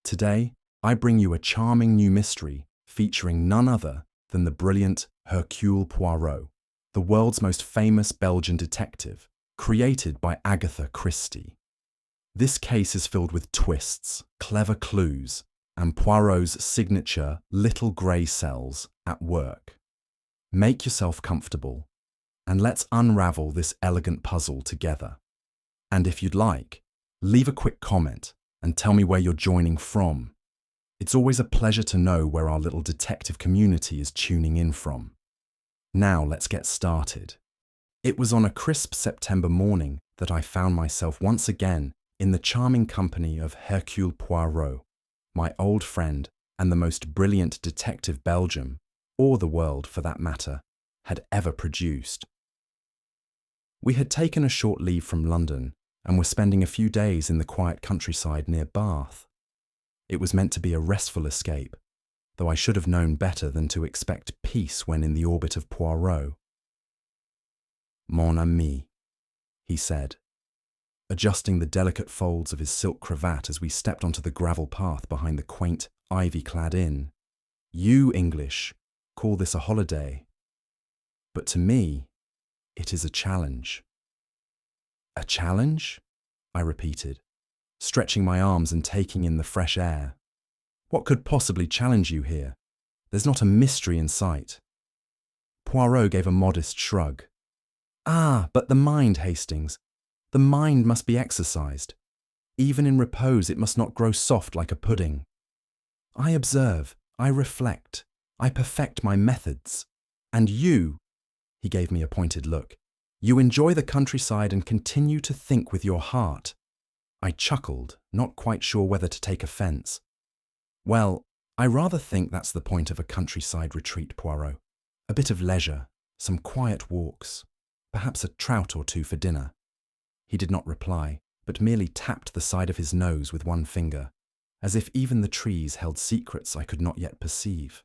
Today, I bring you a charming new mystery featuring none other than the brilliant Hercule Poirot, the world's most famous Belgian detective, created by Agatha Christie. This case is filled with twists, clever clues, and Poirot's signature little grey cells at work. Make yourself comfortable, and let's unravel this elegant puzzle together. And if you'd like, leave a quick comment and tell me where you're joining from. It's always a pleasure to know where our little detective community is tuning in from. Now let's get started. It was on a crisp September morning that I found myself once again in the charming company of Hercule Poirot, my old friend and the most brilliant detective Belgium, or the world for that matter, had ever produced. We had taken a short leave from London and were spending a few days in the quiet countryside near Bath. It was meant to be a restful escape, though I should have known better than to expect peace when in the orbit of Poirot. "Mon ami," he said, adjusting the delicate folds of his silk cravat as we stepped onto the gravel path behind the quaint, ivy-clad inn. "You English call this a holiday, but to me, it is a challenge." "A challenge?" I repeated, stretching my arms and taking in the fresh air. "What could possibly challenge you here? There's not a mystery in sight." Poirot gave a modest shrug. "Ah, but the mind, Hastings. The mind must be exercised. Even in repose it must not grow soft like a pudding. I observe, I reflect, I perfect my methods. And you," he gave me a pointed look, "you enjoy the countryside and continue to think with your heart." I chuckled, not quite sure whether to take offence. "Well, I rather think that's the point of a countryside retreat, Poirot. A bit of leisure, some quiet walks, perhaps a trout or two for dinner." He did not reply, but merely tapped the side of his nose with one finger, as if even the trees held secrets I could not yet perceive.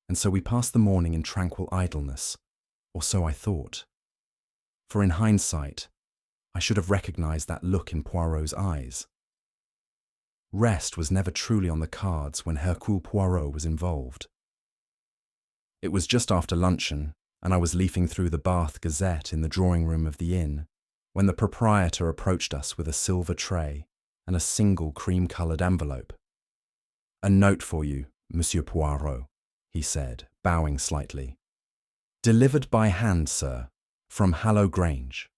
And so we passed the morning in tranquil idleness, or so I thought. For in hindsight, I should have recognized that look in Poirot's eyes. Rest was never truly on the cards when Hercule Poirot was involved. It was just after luncheon, and I was leafing through the Bath Gazette in the drawing-room of the inn, when the proprietor approached us with a silver tray and a single cream-coloured envelope. "A note for you, Monsieur Poirot," he said, bowing slightly. "Delivered by hand, sir, from Hallow Grange."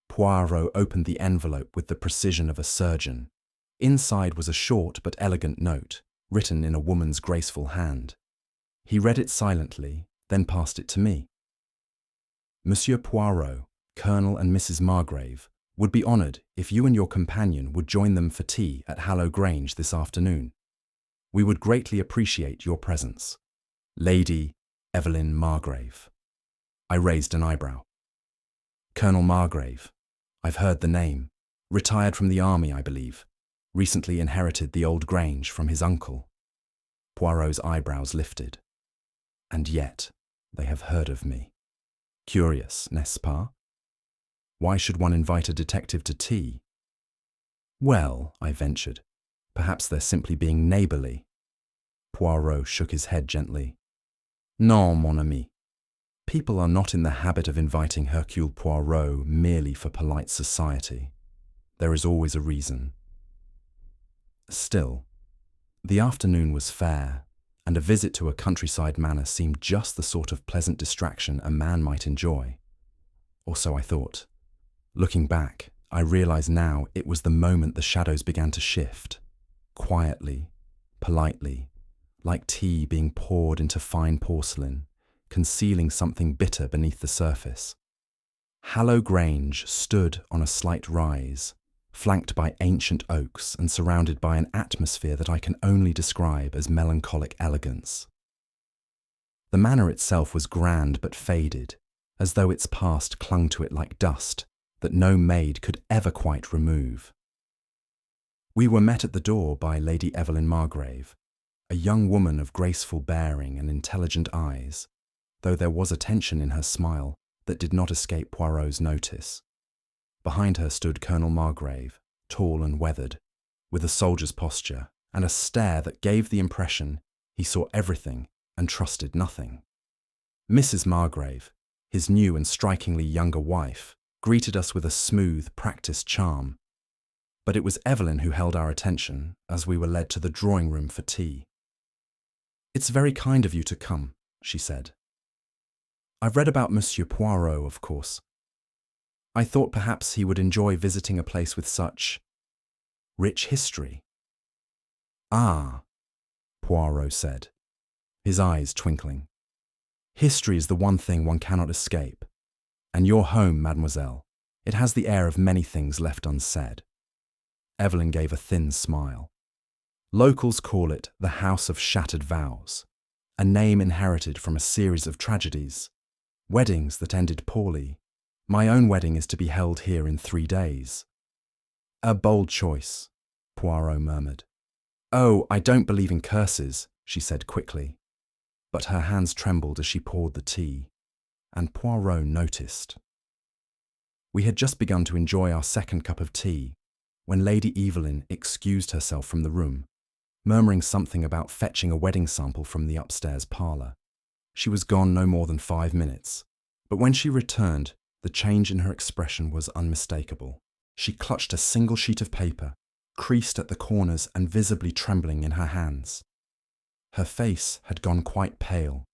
Poirot opened the envelope with the precision of a surgeon. Inside was a short but elegant note, written in a woman's graceful hand. He read it silently, then passed it to me. "Monsieur Poirot, Colonel and Mrs. Margrave, would be honoured if you and your companion would join them for tea at Hallow Grange this afternoon. We would greatly appreciate your presence. Lady Evelyn Margrave." I raised an eyebrow. "Colonel Margrave. I've heard the name. Retired from the army, I believe. Recently inherited the old Grange from his uncle." Poirot's eyebrows lifted. "And yet, they have heard of me. Curious, n'est-ce pas? Why should one invite a detective to tea?" "Well," I ventured, "perhaps they're simply being neighbourly." Poirot shook his head gently. "Non, mon ami. People are not in the habit of inviting Hercule Poirot merely for polite society. There is always a reason." Still, the afternoon was fair, and a visit to a countryside manor seemed just the sort of pleasant distraction a man might enjoy. Or so I thought. Looking back, I realize now it was the moment the shadows began to shift, quietly, politely, like tea being poured into fine porcelain, concealing something bitter beneath the surface. Hallow Grange stood on a slight rise, flanked by ancient oaks and surrounded by an atmosphere that I can only describe as melancholic elegance. The manor itself was grand but faded, as though its past clung to it like dust that no maid could ever quite remove. We were met at the door by Lady Evelyn Margrave, a young woman of graceful bearing and intelligent eyes, though there was a tension in her smile that did not escape Poirot's notice. Behind her stood Colonel Margrave, tall and weathered, with a soldier's posture and a stare that gave the impression he saw everything and trusted nothing. Mrs. Margrave, his new and strikingly younger wife, greeted us with a smooth, practiced charm. But it was Evelyn who held our attention as we were led to the drawing room for tea. "It's very kind of you to come," she said. "I've read about Monsieur Poirot, of course. I thought perhaps he would enjoy visiting a place with such rich history." "Ah," Poirot said, his eyes twinkling. "History is the one thing one cannot escape. And your home, mademoiselle, it has the air of many things left unsaid." Evelyn gave a thin smile. "Locals call it the House of Shattered Vows, a name inherited from a series of tragedies, weddings that ended poorly. My own wedding is to be held here in 3 days." "A bold choice," Poirot murmured. "Oh, I don't believe in curses," she said quickly. But her hands trembled as she poured the tea, and Poirot noticed. We had just begun to enjoy our second cup of tea when Lady Evelyn excused herself from the room, murmuring something about fetching a wedding sample from the upstairs parlour. She was gone no more than 5 minutes, but when she returned, the change in her expression was unmistakable. She clutched a single sheet of paper, creased at the corners and visibly trembling in her hands. Her face had gone quite pale.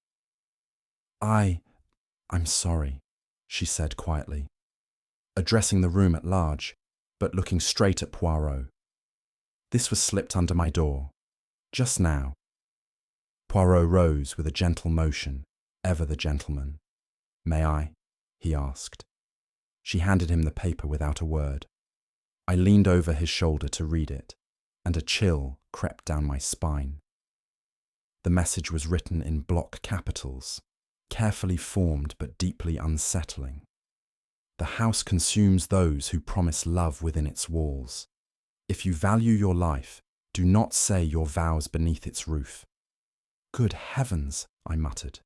I'm sorry," she said quietly, addressing the room at large, but looking straight at Poirot. "This was slipped under my door, just now." Poirot rose with a gentle motion, ever the gentleman. "May I?" he asked. She handed him the paper without a word. I leaned over his shoulder to read it, and a chill crept down my spine. The message was written in block capitals, carefully formed but deeply unsettling. "The house consumes those who promise love within its walls. If you value your life, do not say your vows beneath its roof." "Good heavens," I muttered.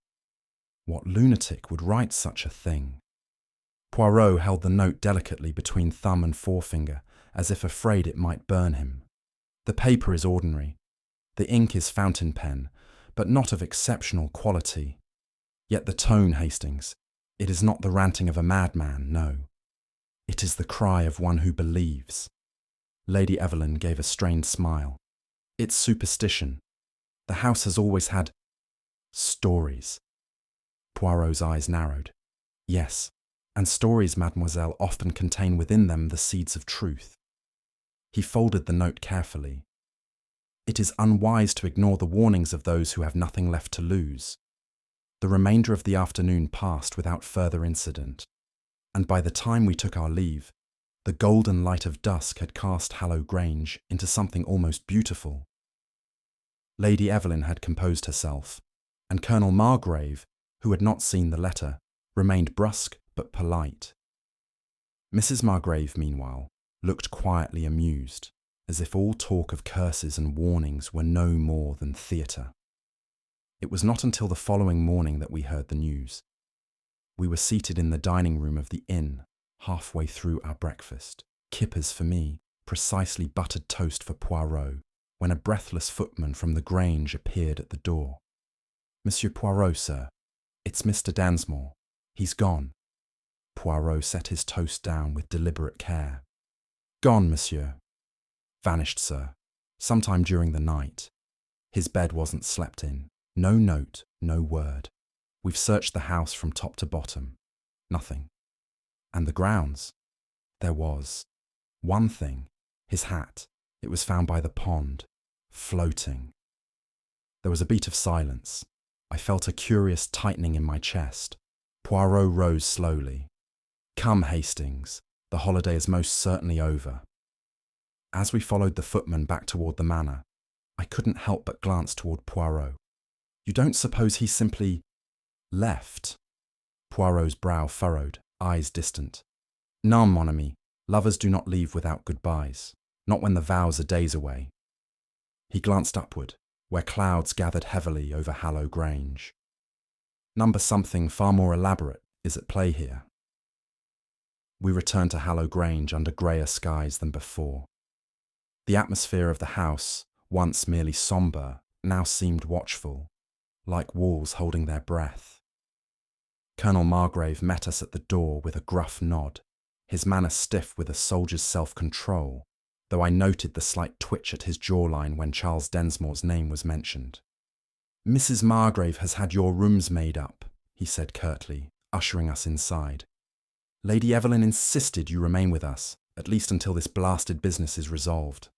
What lunatic would write such a thing? Poirot held the note delicately between thumb and forefinger, as if afraid it might burn him. "The paper is ordinary. The ink is fountain pen, but not of exceptional quality. Yet the tone, Hastings, it is not the ranting of a madman, no. It is the cry of one who believes." Lady Evelyn gave a strained smile. "It's superstition. The house has always had stories." Poirot's eyes narrowed. "Yes, and stories, mademoiselle, often contain within them the seeds of truth." He folded the note carefully. "It is unwise to ignore the warnings of those who have nothing left to lose." The remainder of the afternoon passed without further incident, and by the time we took our leave, the golden light of dusk had cast Hallow Grange into something almost beautiful. Lady Evelyn had composed herself, and Colonel Margrave, who had not seen the letter, remained brusque but polite. Mrs. Margrave, meanwhile, looked quietly amused, as if all talk of curses and warnings were no more than theatre. It was not until the following morning that we heard the news. We were seated in the dining room of the inn, halfway through our breakfast, kippers for me, precisely buttered toast for Poirot, when a breathless footman from the Grange appeared at the door. "Monsieur Poirot, sir. It's Mr. Dansmore. He's gone." Poirot set his toast down with deliberate care. "Gone, monsieur." "Vanished, sir. Sometime during the night. His bed wasn't slept in. No note, no word. We've searched the house from top to bottom. Nothing. And the grounds? There was one thing. His hat. It was found by the pond, floating." There was a beat of silence. I felt a curious tightening in my chest. Poirot rose slowly. "Come, Hastings. The holiday is most certainly over." As we followed the footman back toward the manor, I couldn't help but glance toward Poirot. "You don't suppose he simply left?" Poirot's brow furrowed, eyes distant. "Non, mon ami. Lovers do not leave without goodbyes, not when the vows are days away." He glanced upward, where clouds gathered heavily over Hallow Grange. "Number something far more elaborate is at play here." We returned to Hallow Grange under greyer skies than before. The atmosphere of the house, once merely sombre, now seemed watchful, like walls holding their breath. Colonel Margrave met us at the door with a gruff nod, his manner stiff with a soldier's self-control, though I noted the slight twitch at his jawline when Charles Densmore's name was mentioned. "Mrs. Margrave has had your rooms made up," he said curtly, ushering us inside. "Lady Evelyn insisted you remain with us, at least until this blasted business is resolved."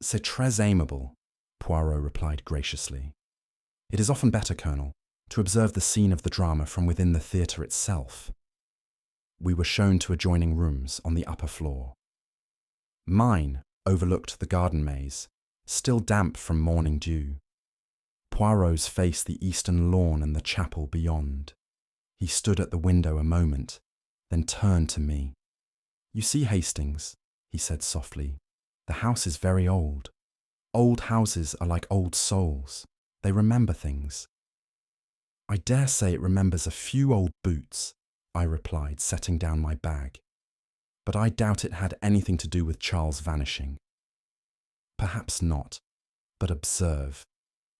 "C'est très aimable," Poirot replied graciously. "It is often better, Colonel, to observe the scene of the drama from within the theatre itself." We were shown to adjoining rooms on the upper floor. Mine overlooked the garden maze, still damp from morning dew. Poirot's faced the eastern lawn and the chapel beyond. He stood at the window a moment, then turned to me. "You see, Hastings," he said softly, "the house is very old. Old houses are like old souls. They remember things." "I dare say it remembers a few old boots," I replied, setting down my bag. "But I doubt it had anything to do with Charles vanishing." "Perhaps not, but observe.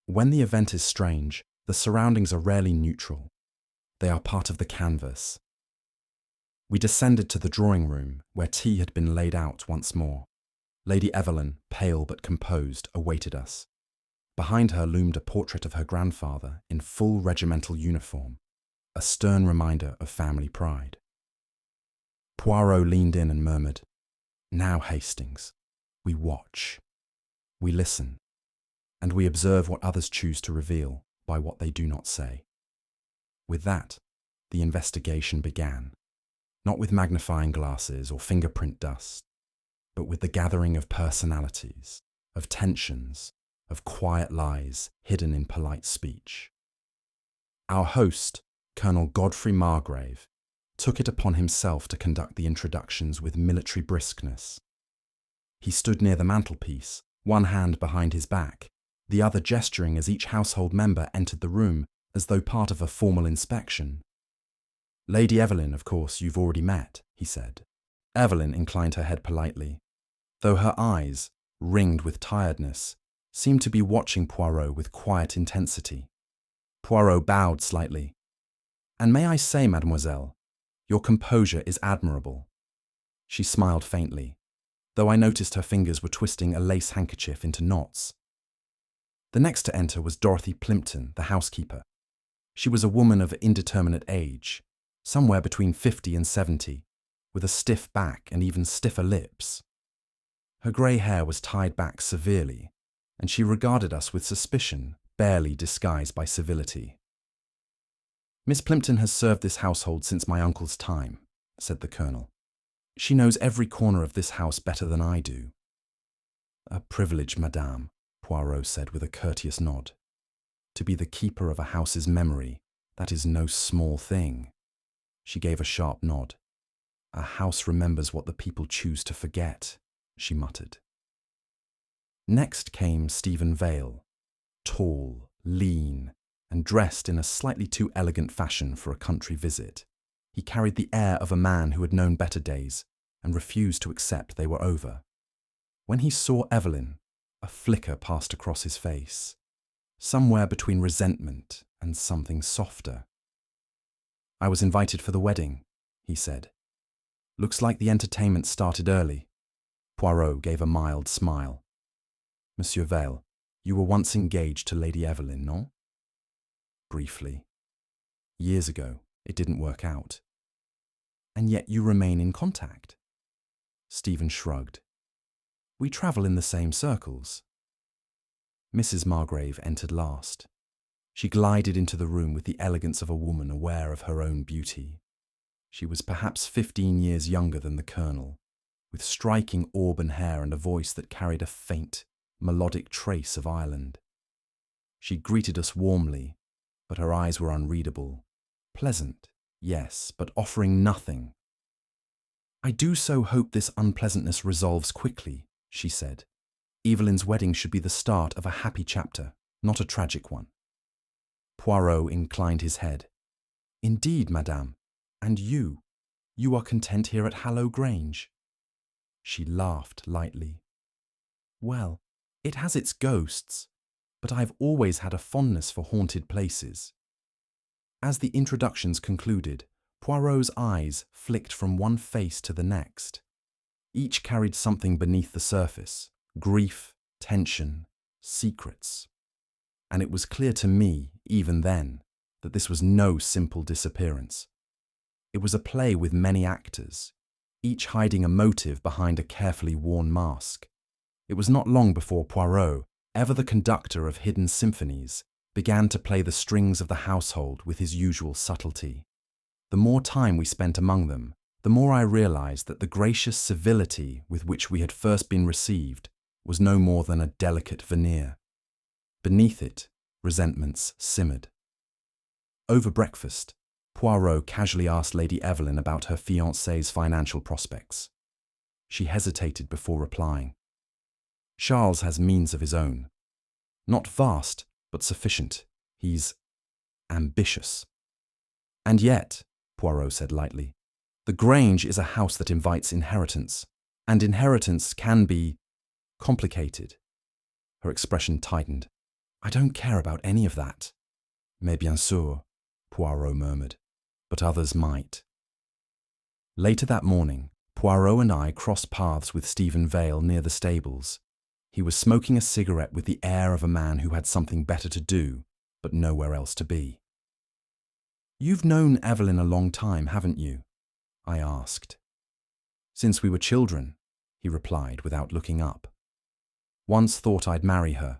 When the event is strange, the surroundings are rarely neutral. They are part of the canvas." We descended to the drawing room, where tea had been laid out once more. Lady Evelyn, pale but composed, awaited us. Behind her loomed a portrait of her grandfather in full regimental uniform, a stern reminder of family pride. Poirot leaned in and murmured, "Now, Hastings, we watch. We listen, and we observe what others choose to reveal by what they do not say." With that, the investigation began, not with magnifying glasses or fingerprint dust, but with the gathering of personalities, of tensions, of quiet lies hidden in polite speech. Our host, Colonel Godfrey Margrave, took it upon himself to conduct the introductions with military briskness. He stood near the mantelpiece, one hand behind his back, the other gesturing as each household member entered the room as though part of a formal inspection. "Lady Evelyn, of course, you've already met," he said. Evelyn inclined her head politely, though her eyes, ringed with tiredness, seemed to be watching Poirot with quiet intensity. Poirot bowed slightly. "And may I say, mademoiselle, your composure is admirable." She smiled faintly, though I noticed her fingers were twisting a lace handkerchief into knots. The next to enter was Dorothy Plimpton, the housekeeper. She was a woman of indeterminate age, somewhere between 50 and 70, with a stiff back and even stiffer lips. Her grey hair was tied back severely, and she regarded us with suspicion, barely disguised by civility. "Miss Plimpton has served this household since my uncle's time," said the Colonel. "She knows every corner of this house better than I do." "A privilege, madame," Poirot said with a courteous nod. "To be the keeper of a house's memory, that is no small thing." She gave a sharp nod. "A house remembers what the people choose to forget," she muttered. Next came Stephen Vale, tall, lean, and dressed in a slightly too elegant fashion for a country visit. He carried the air of a man who had known better days and refused to accept they were over. When he saw Evelyn, a flicker passed across his face, somewhere between resentment and something softer. "I was invited for the wedding," he said. "Looks like the entertainment started early." Poirot gave a mild smile. "Monsieur Vale, you were once engaged to Lady Evelyn, no?" "Briefly. Years ago, it didn't work out." "And yet you remain in contact?" Stephen shrugged. "We travel in the same circles." Mrs. Margrave entered last. She glided into the room with the elegance of a woman aware of her own beauty. She was perhaps 15 years younger than the Colonel, with striking auburn hair and a voice that carried a faint, melodic trace of Ireland. She greeted us warmly, but her eyes were unreadable. Pleasant, yes, but offering nothing. "I do so hope this unpleasantness resolves quickly," she said. "Evelyn's wedding should be the start of a happy chapter, not a tragic one." Poirot inclined his head. "Indeed, madame. And you? You are content here at Hallow Grange?" She laughed lightly. Well, it has its ghosts, but I've always had a fondness for haunted places. As the introductions concluded, Poirot's eyes flicked from one face to the next. Each carried something beneath the surface: grief, tension, secrets. And it was clear to me, even then, that this was no simple disappearance. It was a play with many actors, each hiding a motive behind a carefully worn mask. It was not long before Poirot, ever the conductor of hidden symphonies, began to play the strings of the household with his usual subtlety. The more time we spent among them, the more I realized that the gracious civility with which we had first been received was no more than a delicate veneer. Beneath it, resentments simmered. Over breakfast, Poirot casually asked Lady Evelyn about her fiancé's financial prospects. She hesitated before replying. Charles has means of his own. Not vast, but sufficient. He's ambitious. And yet, Poirot said lightly, the Grange is a house that invites inheritance, and inheritance can be complicated. Her expression tightened. I don't care about any of that. Mais bien sûr, Poirot murmured, but others might. Later that morning, Poirot and I crossed paths with Stephen Vale near the stables. He was smoking a cigarette with the air of a man who had something better to do, but nowhere else to be. You've known Evelyn a long time, haven't you? I asked. Since we were children, he replied without looking up. Once thought I'd marry her,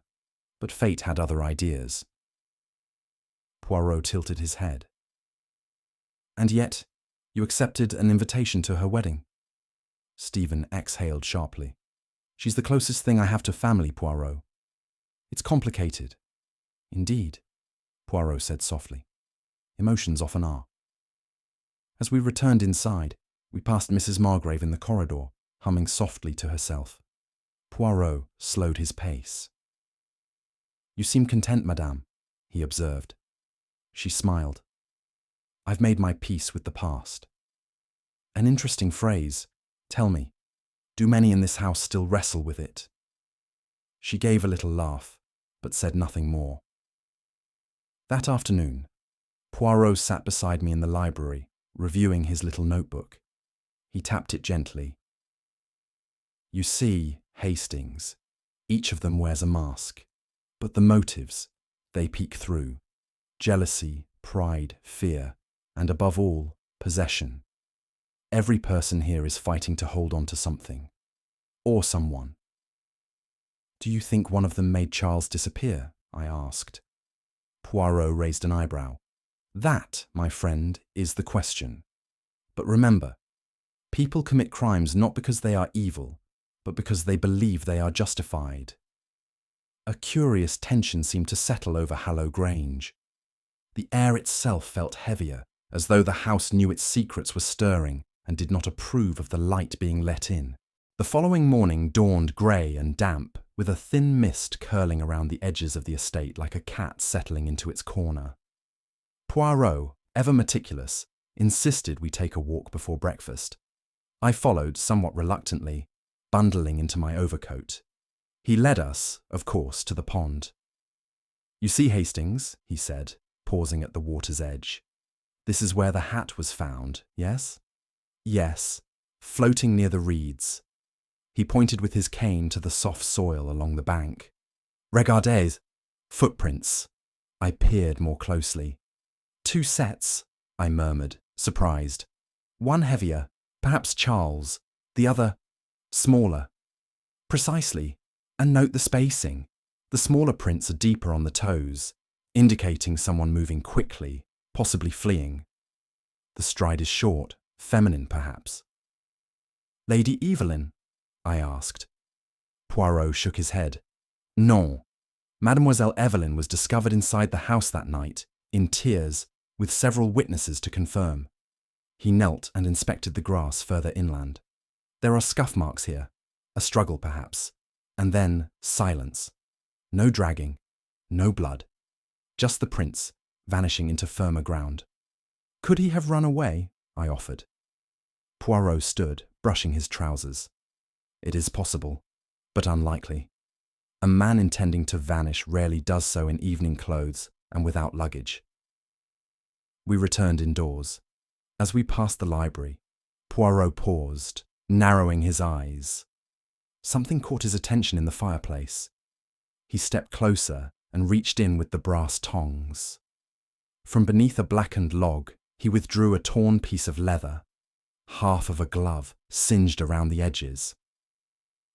but fate had other ideas. Poirot tilted his head. And yet, you accepted an invitation to her wedding? Stephen exhaled sharply. She's the closest thing I have to family, Poirot. It's complicated. Indeed, Poirot said softly. Emotions often are. As we returned inside, we passed Mrs. Margrave in the corridor, humming softly to herself. Poirot slowed his pace. You seem content, madame, he observed. She smiled. I've made my peace with the past. An interesting phrase. Tell me, do many in this house still wrestle with it? She gave a little laugh, but said nothing more. That afternoon, Poirot sat beside me in the library, reviewing his little notebook. He tapped it gently. You see, Hastings, each of them wears a mask, but the motives, they peek through. Jealousy, pride, fear, and above all, possession. Every person here is fighting to hold on to something, or someone. Do you think one of them made Charles disappear? I asked. Poirot raised an eyebrow. That, my friend, is the question. But remember, people commit crimes not because they are evil, but because they believe they are justified. A curious tension seemed to settle over Hallow Grange. The air itself felt heavier, as though the house knew its secrets were stirring and did not approve of the light being let in. The following morning dawned grey and damp, with a thin mist curling around the edges of the estate like a cat settling into its corner. Poirot, ever meticulous, insisted we take a walk before breakfast. I followed somewhat reluctantly, bundling into my overcoat. He led us, of course, to the pond. You see, Hastings, he said, pausing at the water's edge. This is where the hat was found, yes? Yes, floating near the reeds. He pointed with his cane to the soft soil along the bank. Regardez, footprints. I peered more closely. 2 sets, I murmured, surprised. One heavier, perhaps Charles, the other smaller. Precisely, and note the spacing. The smaller prints are deeper on the toes, indicating someone moving quickly, possibly fleeing. The stride is short, feminine perhaps. Lady Evelyn? I asked. Poirot shook his head. Non. Mademoiselle Evelyn was discovered inside the house that night, in tears, with several witnesses to confirm. He knelt and inspected the grass further inland. There are scuff marks here, a struggle perhaps, and then silence. No dragging, no blood, just the prints, vanishing into firmer ground. Could he have run away? I offered. Poirot stood, brushing his trousers. It is possible, but unlikely. A man intending to vanish rarely does so in evening clothes and without luggage. We returned indoors. As we passed the library, Poirot paused, narrowing his eyes. Something caught his attention in the fireplace. He stepped closer and reached in with the brass tongs. From beneath a blackened log, he withdrew a torn piece of leather, half of a glove singed around the edges.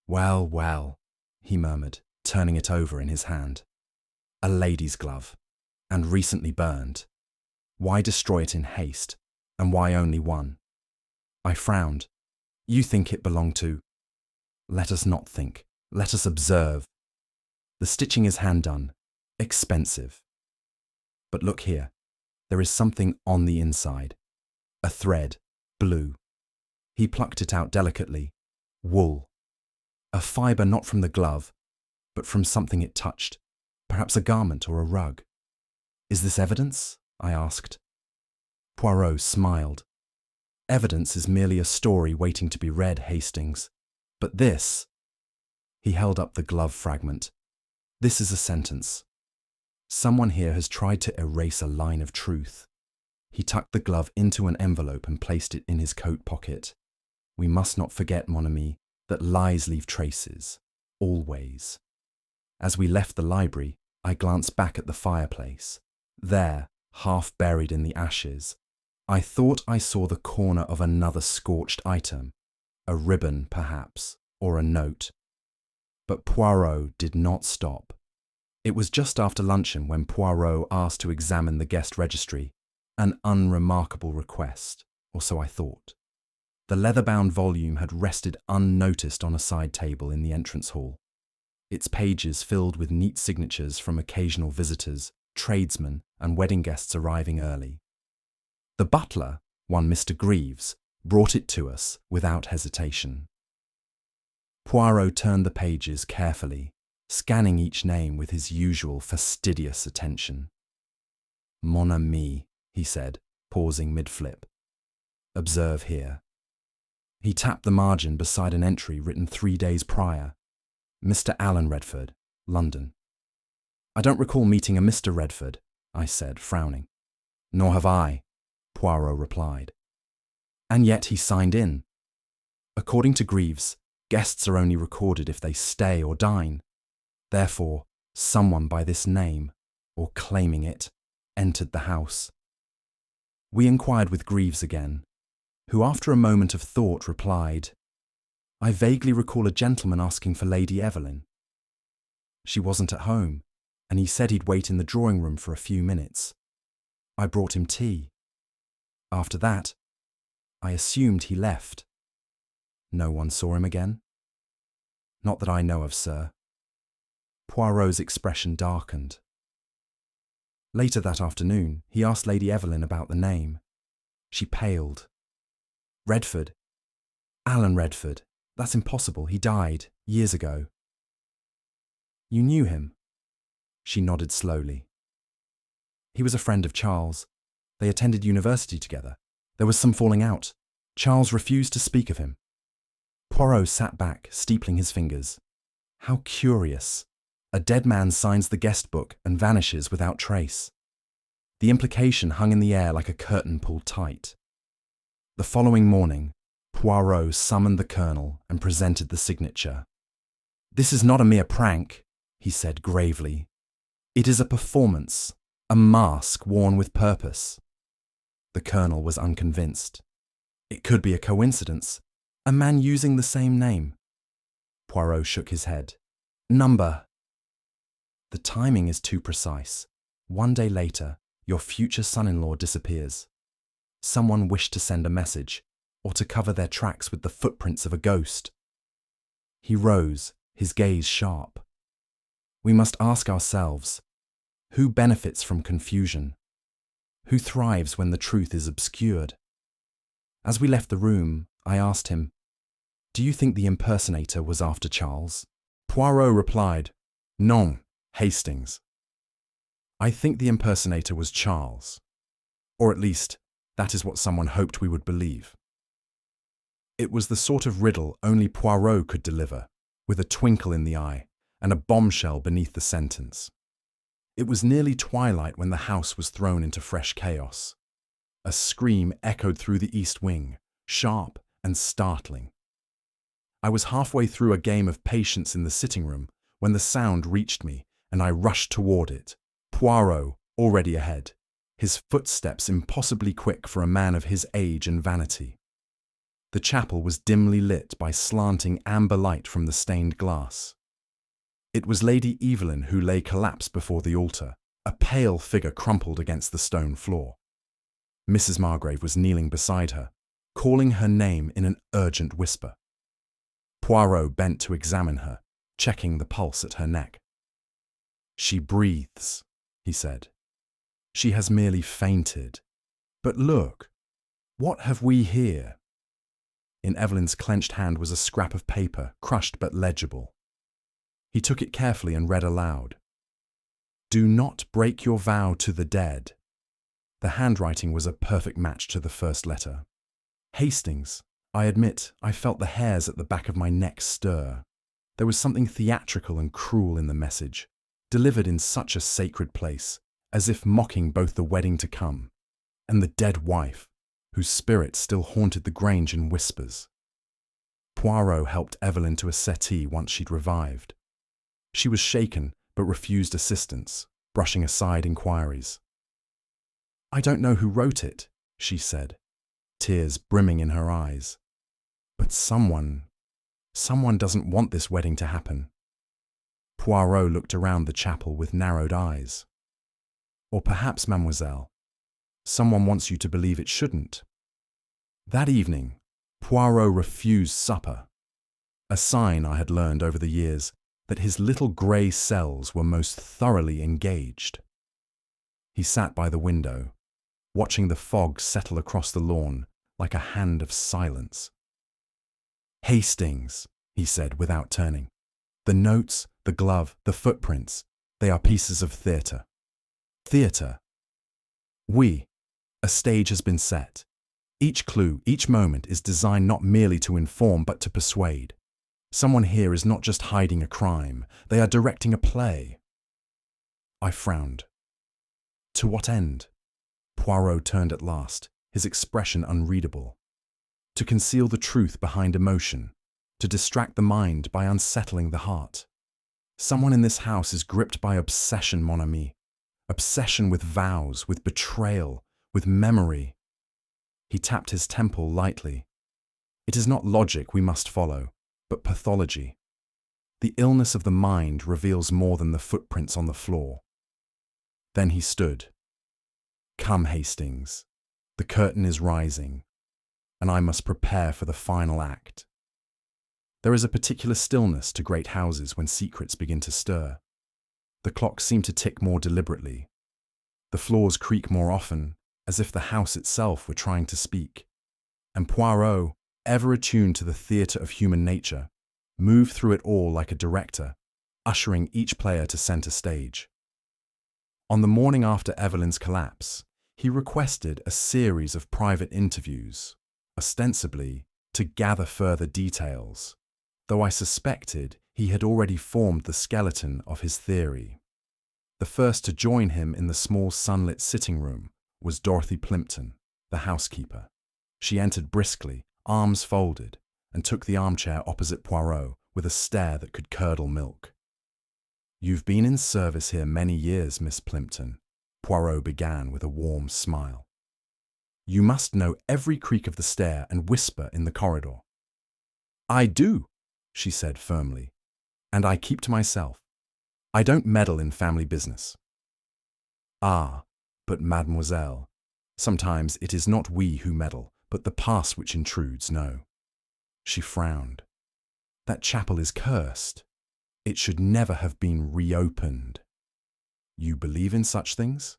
"Well, well," he murmured, turning it over in his hand. "A lady's glove, and recently burned. Why destroy it in haste, and why only one?" I frowned. "You think it belonged to—" "Let us not think. Let us observe. The stitching is hand done. Expensive. But look here. There is something on the inside. A thread, blue." He plucked it out delicately. "Wool. A fibre not from the glove, but from something it touched, perhaps a garment or a rug." "Is this evidence?" I asked. Poirot smiled. "Evidence is merely a story waiting to be read, Hastings. But this—" He held up the glove fragment. "This is a sentence. Someone here has tried to erase a line of truth." He tucked the glove into an envelope and placed it in his coat pocket. "We must not forget, mon ami, that lies leave traces. Always." As we left the library, I glanced back at the fireplace. There, half buried in the ashes, I thought I saw the corner of another scorched item. A ribbon, perhaps, or a note. But Poirot did not stop. It was just after luncheon when Poirot asked to examine the guest registry, an unremarkable request, or so I thought. The leather-bound volume had rested unnoticed on a side table in the entrance hall, its pages filled with neat signatures from occasional visitors, tradesmen, and wedding guests arriving early. The butler, one Mr. Greaves, brought it to us without hesitation. Poirot turned the pages carefully, scanning each name with his usual fastidious attention. "Mon ami," he said, pausing mid-flip. "Observe here." He tapped the margin beside an entry written 3 days prior. "Mr. Alan Redford, London." "I don't recall meeting a Mr. Redford," I said, frowning. "Nor have I," Poirot replied. "And yet he signed in. According to Greaves, guests are only recorded if they stay or dine. Therefore, someone by this name, or claiming it, entered the house." We inquired with Greaves again, who after a moment of thought replied, "I vaguely recall a gentleman asking for Lady Evelyn. She wasn't at home, and he said he'd wait in the drawing room for a few minutes. I brought him tea. After that, I assumed he left. No one saw him again?" "Not that I know of, sir." Poirot's expression darkened. Later that afternoon, he asked Lady Evelyn about the name. She paled. "Redford? Alan Redford. That's impossible. He died years ago." "You knew him?" She nodded slowly. "He was a friend of Charles. They attended university together. There was some falling out. Charles refused to speak of him." Poirot sat back, steepling his fingers. How curious. A dead man signs the guest book and vanishes without trace. The implication hung in the air like a curtain pulled tight. The following morning, Poirot summoned the colonel and presented the signature. "This is not a mere prank," he said gravely. "It is a performance, a mask worn with purpose." The colonel was unconvinced. "It could be a coincidence, a man using the same name." Poirot shook his head. "Number." "The timing is too precise. 1 day later, your future son-in-law disappears. Someone wished to send a message, or to cover their tracks with the footprints of a ghost." He rose, his gaze sharp. "We must ask ourselves, who benefits from confusion? Who thrives when the truth is obscured?" As we left the room, I asked him, "Do you think the impersonator was after Charles?" Poirot replied, "Non, Hastings. I think the impersonator was Charles. Or at least, that is what someone hoped we would believe." It was the sort of riddle only Poirot could deliver, with a twinkle in the eye, and a bombshell beneath the sentence. It was nearly twilight when the house was thrown into fresh chaos. A scream echoed through the east wing, sharp and startling. I was halfway through a game of patience in the sitting room when the sound reached me, and I rushed toward it. Poirot, already ahead, his footsteps impossibly quick for a man of his age and vanity. The chapel was dimly lit by slanting amber light from the stained glass. It was Lady Evelyn who lay collapsed before the altar, a pale figure crumpled against the stone floor. Mrs. Margrave was kneeling beside her, calling her name in an urgent whisper. Poirot bent to examine her, checking the pulse at her neck. "She breathes," he said. "She has merely fainted. But look, what have we here?" In Evelyn's clenched hand was a scrap of paper, crushed but legible. He took it carefully and read aloud. "Do not break your vow to the dead." The handwriting was a perfect match to the first letter. "Hastings, I admit I felt the hairs at the back of my neck stir. There was something theatrical and cruel in the message, delivered in such a sacred place, as if mocking both the wedding to come and the dead wife, whose spirit still haunted the Grange in whispers." Poirot helped Evelyn to a settee once she'd revived. She was shaken but refused assistance, brushing aside inquiries. "I don't know who wrote it," she said, tears brimming in her eyes. "But someone doesn't want this wedding to happen." Poirot looked around the chapel with narrowed eyes. "Or perhaps, mademoiselle, someone wants you to believe it shouldn't." That evening, Poirot refused supper, a sign I had learned over the years that his little grey cells were most thoroughly engaged. He sat by the window, watching the fog settle across the lawn like a hand of silence. "Hastings," he said without turning. "The notes, the glove, the footprints, they are pieces of theatre. Theatre. A stage has been set. Each clue, each moment is designed not merely to inform but to persuade. Someone here is not just hiding a crime, they are directing a play." I frowned. To what end? Poirot turned at last, his expression unreadable. To conceal the truth behind emotion, to distract the mind by unsettling the heart. Someone in this house is gripped by obsession, mon ami. Obsession with vows, with betrayal, with memory. He tapped his temple lightly. It is not logic we must follow, but pathology. The illness of the mind reveals more than the footprints on the floor. Then he stood. "Come, Hastings. The curtain is rising, and I must prepare for the final act." There is a particular stillness to great houses when secrets begin to stir. The clocks seem to tick more deliberately. The floors creak more often, as if the house itself were trying to speak. And Poirot, ever attuned to the theatre of human nature, moved through it all like a director, ushering each player to centre stage. On the morning after Evelyn's collapse, he requested a series of private interviews, ostensibly to gather further details, though I suspected he had already formed the skeleton of his theory. The first to join him in the small sunlit sitting room was Dorothy Plimpton, the housekeeper. She entered briskly, arms folded, and took the armchair opposite Poirot with a stare that could curdle milk. "You've been in service here many years, Miss Plimpton," Poirot began with a warm smile. "You must know every creak of the stair and whisper in the corridor." "I do," she said firmly, "and I keep to myself. I don't meddle in family business." "Ah, but mademoiselle, sometimes it is not we who meddle, but the past which intrudes, no." She frowned. "That chapel is cursed. It should never have been reopened." "You believe in such things?"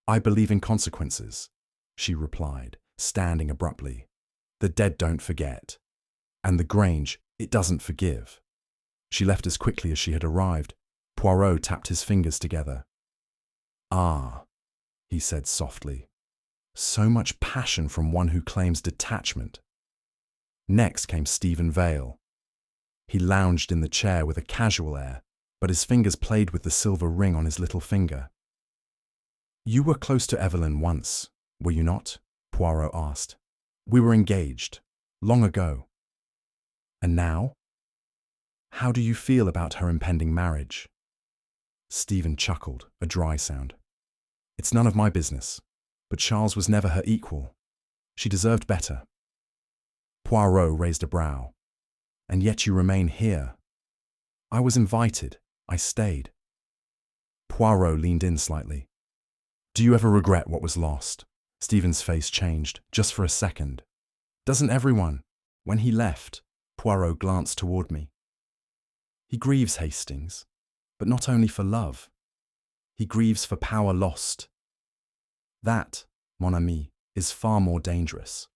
"I believe in consequences," she replied, standing abruptly. "The dead don't forget. And the Grange, it doesn't forgive." She left as quickly as she had arrived. Poirot tapped his fingers together. "Ah," he said softly. "So much passion from one who claims detachment." Next came Stephen Vale. He lounged in the chair with a casual air, but his fingers played with the silver ring on his little finger. "You were close to Evelyn once, were you not?" Poirot asked. "We were engaged, long ago. And now? How do you feel about her impending marriage?" Stephen chuckled, a dry sound. "It's none of my business, but Charles was never her equal. She deserved better." Poirot raised a brow. "And yet you remain here." "I was invited. I stayed." Poirot leaned in slightly. "Do you ever regret what was lost?" Stephen's face changed, just for a second. "Doesn't everyone?" When he left, Poirot glanced toward me. "He grieves, Hastings, but not only for love. He grieves for power lost. That, mon ami, is far more dangerous."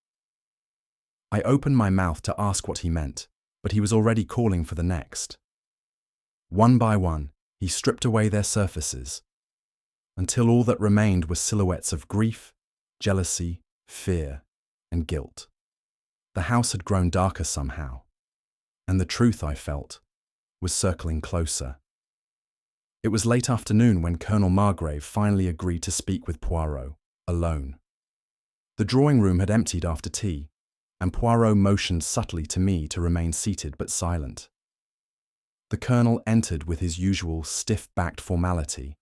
I opened my mouth to ask what he meant, but he was already calling for the next. One by one, he stripped away their surfaces, until all that remained were silhouettes of grief, jealousy, fear, and guilt. The house had grown darker somehow, and the truth, I felt, was circling closer. It was late afternoon when Colonel Margrave finally agreed to speak with Poirot, alone. The drawing room had emptied after tea, and Poirot motioned subtly to me to remain seated but silent. The Colonel entered with his usual stiff-backed formality,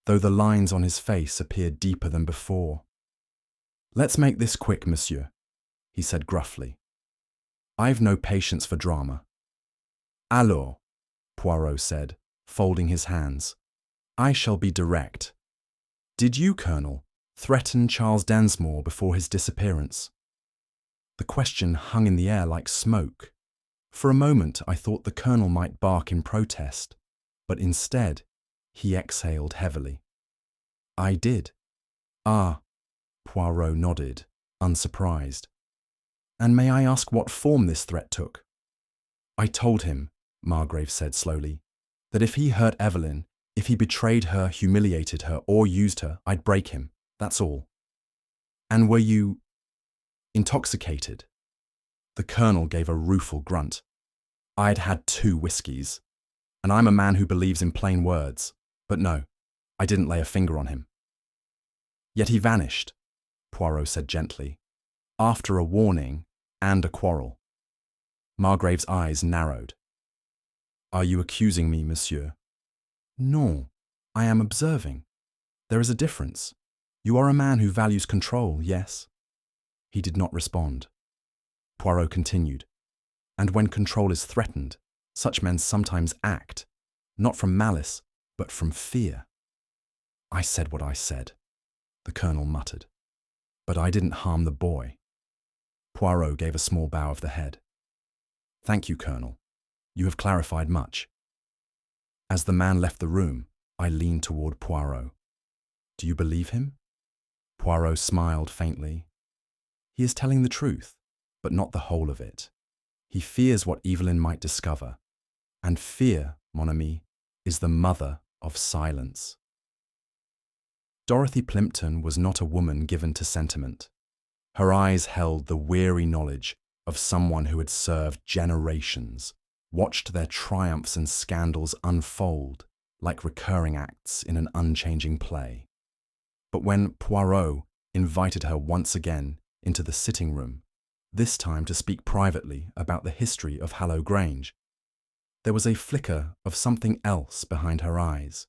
though the lines on his face appeared deeper than before. "Let's make this quick, monsieur," he said gruffly. "I've no patience for drama." "Alors," Poirot said, folding his hands, "I shall be direct. Did you, Colonel, threaten Charles Densmore before his disappearance?" The question hung in the air like smoke. For a moment I thought the Colonel might bark in protest, but instead he exhaled heavily. "I did." "Ah," Poirot nodded, unsurprised. "And may I ask what form this threat took?" "I told him," Margrave said slowly, "that if he hurt Evelyn, if he betrayed her, humiliated her, or used her, I'd break him. That's all." "And were you intoxicated?" The Colonel gave a rueful grunt. "I'd had 2 whiskies, and I'm a man who believes in plain words. But no, I didn't lay a finger on him." "Yet he vanished," Poirot said gently, "after a warning and a quarrel." Margrave's eyes narrowed. "Are you accusing me, monsieur?" "No, I am observing. There is a difference. You are a man who values control, yes?" He did not respond. Poirot continued, "And when control is threatened, such men sometimes act, not from malice, but from fear." "I said what I said," the Colonel muttered. "But I didn't harm the boy." Poirot gave a small bow of the head. "Thank you, Colonel. You have clarified much." As the man left the room, I leaned toward Poirot. "Do you believe him?" Poirot smiled faintly. "He is telling the truth, but not the whole of it. He fears what Evelyn might discover, and fear, mon ami, is the mother of silence." Dorothy Plimpton was not a woman given to sentiment. Her eyes held the weary knowledge of someone who had served generations, watched their triumphs and scandals unfold like recurring acts in an unchanging play. But when Poirot invited her once again into the sitting room, this time to speak privately about the history of Hallow Grange, there was a flicker of something else behind her eyes.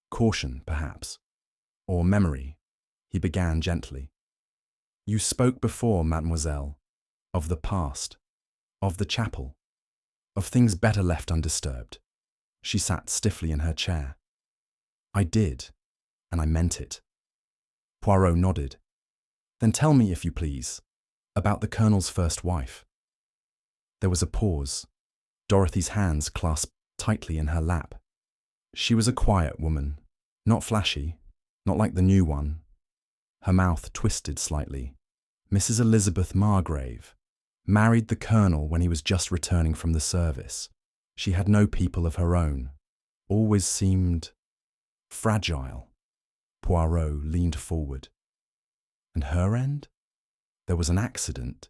Caution, perhaps, or memory, he began gently. "You spoke before, mademoiselle, of the past, of the chapel, of things better left undisturbed." She sat stiffly in her chair. "I did, and I meant it." Poirot nodded. "Then tell me, if you please, about the Colonel's first wife." There was a pause. Dorothy's hands clasped tightly in her lap. She was a quiet woman, not flashy, not like the new one. Her mouth twisted slightly. Mrs. Elizabeth Margrave married the Colonel when he was just returning from the service. She had no people of her own. Always seemed fragile. Poirot leaned forward. "And her end?" "There was an accident."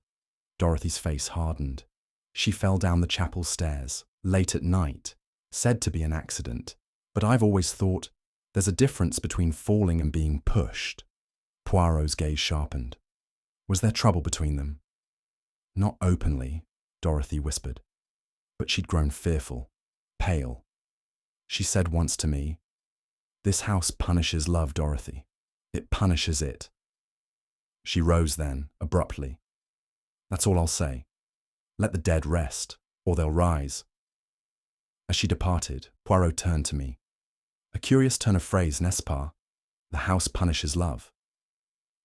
Dorothy's face hardened. "She fell down the chapel stairs, late at night, said to be an accident, but I've always thought there's a difference between falling and being pushed. Poirot's gaze sharpened. Was there trouble between them? Not openly, Dorothy whispered, but she'd grown fearful, pale. She said once to me, "This house punishes love, Dorothy. It punishes it." She rose then, abruptly. "That's all I'll say. Let the dead rest, or they'll rise." As she departed, Poirot turned to me. "A curious turn of phrase, n'est-ce pas? The house punishes love."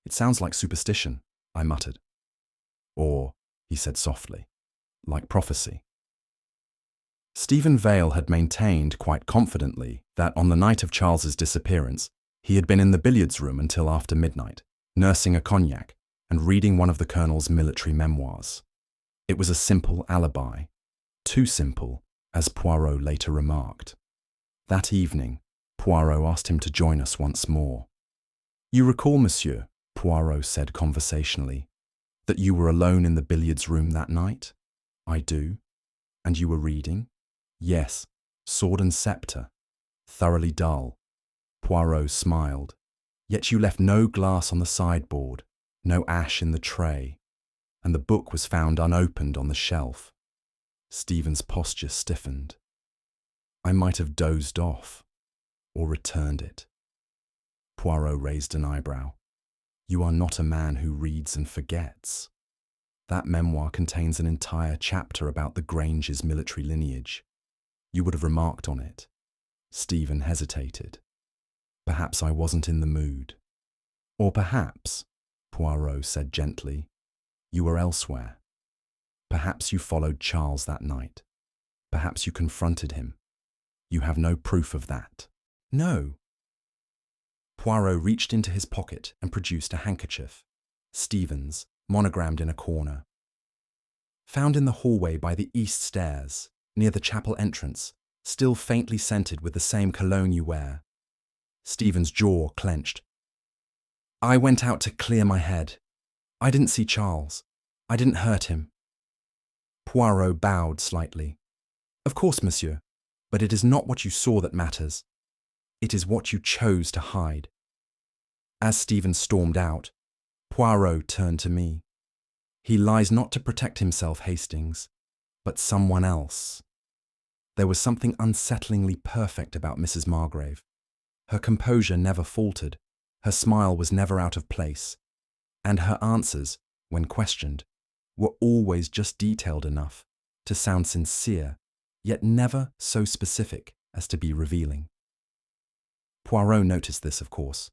"It sounds like superstition," I muttered. "Or," he said softly, "like prophecy." Stephen Vale had maintained quite confidently that on the night of Charles's disappearance, he had been in the billiards room until after midnight, nursing a cognac and reading one of the Colonel's military memoirs. It was a simple alibi, too simple, as Poirot later remarked. That evening, Poirot asked him to join us once more. "You recall, monsieur," Poirot said conversationally, "that you were alone in the billiards room that night?" "I do." "And you were reading?" "Yes, Sword and Sceptre. Thoroughly dull." Poirot smiled. "Yet you left no glass on the sideboard, no ash in the tray, and the book was found unopened on the shelf." Stephen's posture stiffened. "I might have dozed off, or returned it." Poirot raised an eyebrow. "You are not a man who reads and forgets. That memoir contains an entire chapter about the Grange's military lineage. You would have remarked on it." Stephen hesitated. "Perhaps I wasn't in the mood." "Or perhaps," Poirot said gently, "you were elsewhere. Perhaps you followed Charles that night. Perhaps you confronted him. You have no proof of that." "No." Poirot reached into his pocket and produced a handkerchief, Stephen's, monogrammed in a corner. "Found in the hallway by the east stairs, near the chapel entrance, still faintly scented with the same cologne you wear." Stephen's jaw clenched. "I went out to clear my head. I didn't see Charles. I didn't hurt him." Poirot bowed slightly. "Of course, monsieur, but it is not what you saw that matters. It is what you chose to hide." As Stephen stormed out, Poirot turned to me. "He lies not to protect himself, Hastings, but someone else." There was something unsettlingly perfect about Mrs. Margrave. Her composure never faltered, her smile was never out of place, and her answers, when questioned, were always just detailed enough to sound sincere, yet never so specific as to be revealing. Poirot noticed this, of course.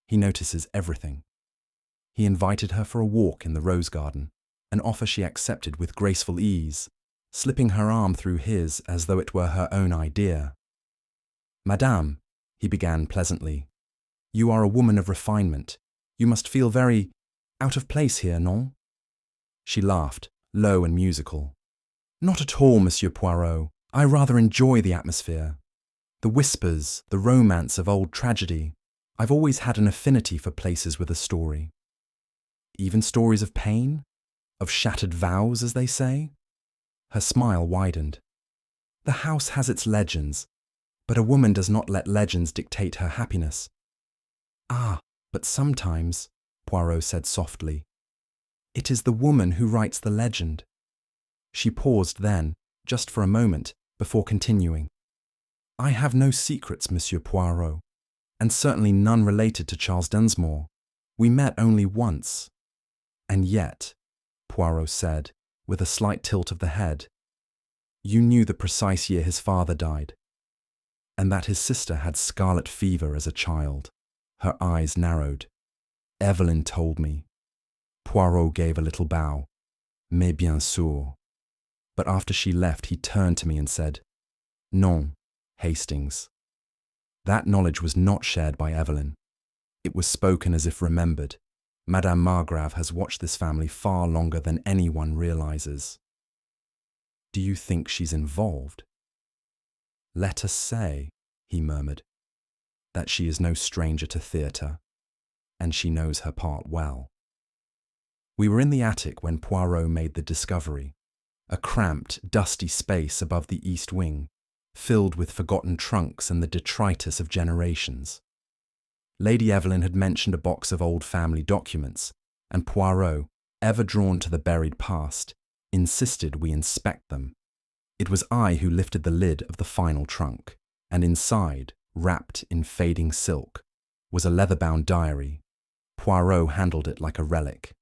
He notices everything. He invited her for a walk in the rose garden, an offer she accepted with graceful ease, slipping her arm through his as though it were her own idea. "Madame," he began pleasantly, "you are a woman of refinement. You must feel very out of place here, non?" She laughed, low and musical. "Not at all, Monsieur Poirot. I rather enjoy the atmosphere. The whispers, the romance of old tragedy. I've always had an affinity for places with a story." "Even stories of pain? Of shattered vows, as they say?" Her smile widened. "The house has its legends, but a woman does not let legends dictate her happiness." "Ah, but sometimes," Poirot said softly, "it is the woman who writes the legend." She paused then, just for a moment, before continuing. "I have no secrets, Monsieur Poirot, and certainly none related to Charles Dunsmore. We met only once." "And yet," Poirot said, with a slight tilt of the head, "you knew the precise year his father died, and that his sister had scarlet fever as a child." Her eyes narrowed. "Evelyn told me." Poirot gave a little bow. "Mais bien sûr." But after she left, he turned to me and said, "Non, Hastings." That knowledge was not shared by Evelyn. It was spoken as if remembered. Madame Margrave has watched this family far longer than anyone realizes. "Do you think she's involved?" "Let us say," he murmured, "that she is no stranger to theatre, and she knows her part well." We were in the attic when Poirot made the discovery, a cramped, dusty space above the east wing, filled with forgotten trunks and the detritus of generations. Lady Evelyn had mentioned a box of old family documents, and Poirot, ever drawn to the buried past, insisted we inspect them. It was I who lifted the lid of the final trunk, and inside, wrapped in fading silk, was a leather-bound diary. Poirot handled it like a relic.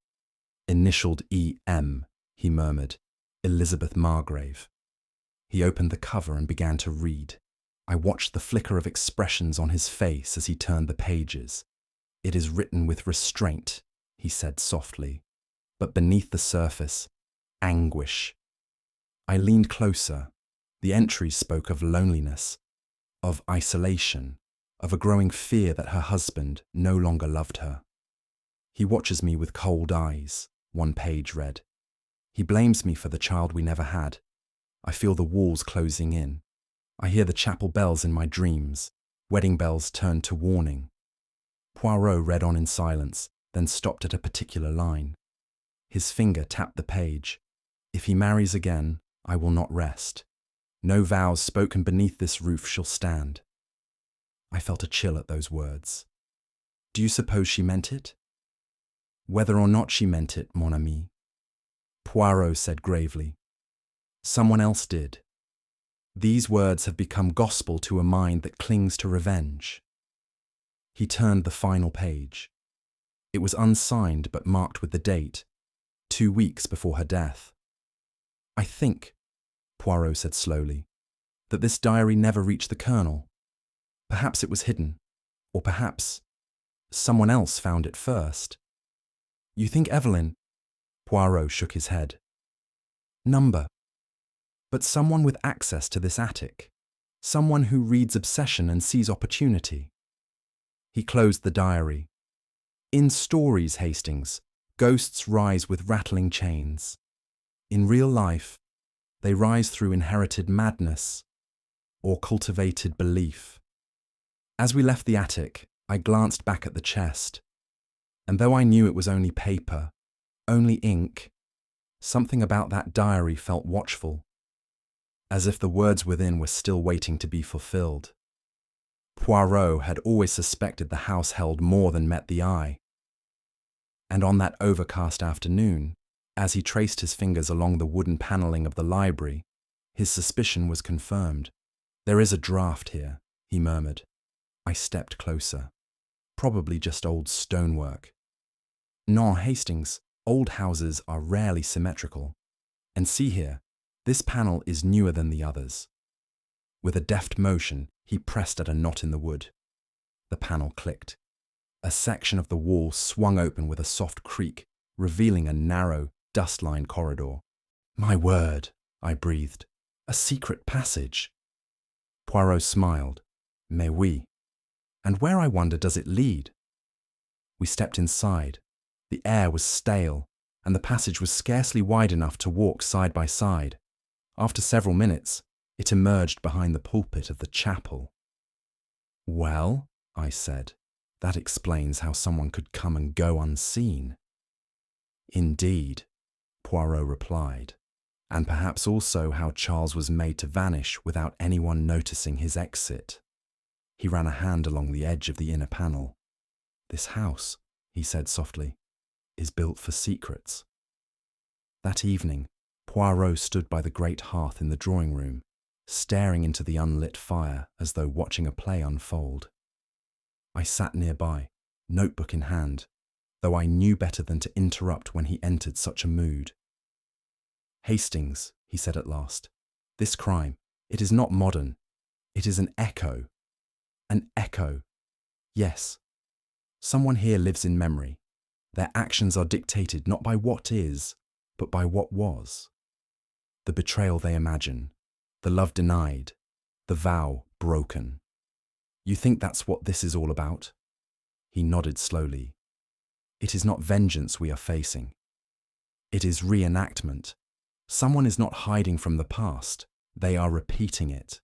Initialed E.M., he murmured, Elizabeth Margrave. He opened the cover and began to read. I watched the flicker of expressions on his face as he turned the pages. It is written with restraint, he said softly, but beneath the surface, anguish. I leaned closer. The entries spoke of loneliness, of isolation, of a growing fear that her husband no longer loved her. He watches me with cold eyes, one page read. He blames me for the child we never had. I feel the walls closing in. I hear the chapel bells in my dreams, wedding bells turned to warning. Poirot read on in silence, then stopped at a particular line. His finger tapped the page. If he marries again, I will not rest. No vows spoken beneath this roof shall stand. I felt a chill at those words. Do you suppose she meant it? Whether or not she meant it, mon ami, Poirot said gravely. Someone else did. These words have become gospel to a mind that clings to revenge. He turned the final page. It was unsigned but marked with the date, 2 weeks before her death. I think, Poirot said slowly, that this diary never reached the Colonel. Perhaps it was hidden, or perhaps someone else found it first. You think Evelyn? Poirot shook his head. Number. But someone with access to this attic. Someone who reads obsession and sees opportunity. He closed the diary. In stories, Hastings, ghosts rise with rattling chains. In real life, they rise through inherited madness or cultivated belief. As we left the attic, I glanced back at the chest, and though I knew it was only paper, only ink, something about that diary felt watchful, as if the words within were still waiting to be fulfilled. Poirot had always suspected the house held more than met the eye. And on that overcast afternoon, as he traced his fingers along the wooden panelling of the library, his suspicion was confirmed. There is a draught here, he murmured. I stepped closer. Probably just old stonework. Non, Hastings, old houses are rarely symmetrical. And see here, this panel is newer than the others. With a deft motion, he pressed at a knot in the wood. The panel clicked. A section of the wall swung open with a soft creak, revealing a narrow, dust-lined corridor. My word, I breathed. A secret passage. Poirot smiled. Mais oui. And where, I wonder, does it lead? We stepped inside. The air was stale, and the passage was scarcely wide enough to walk side by side. After several minutes, it emerged behind the pulpit of the chapel. Well, I said, that explains how someone could come and go unseen. Indeed, Poirot replied, and perhaps also how Charles was made to vanish without anyone noticing his exit. He ran a hand along the edge of the inner panel. This house, he said softly, is built for secrets. That evening, Poirot stood by the great hearth in the drawing room, staring into the unlit fire as though watching a play unfold. I sat nearby, notebook in hand, though I knew better than to interrupt when he entered such a mood. Hastings, he said at last, this crime, it is not modern. It is an echo. An echo. Yes. Someone here lives in memory. Their actions are dictated not by what is, but by what was. The betrayal they imagine, the love denied, the vow broken. You think that's what this is all about? He nodded slowly. It is not vengeance we are facing. It is reenactment. Someone is not hiding from the past. They are repeating it.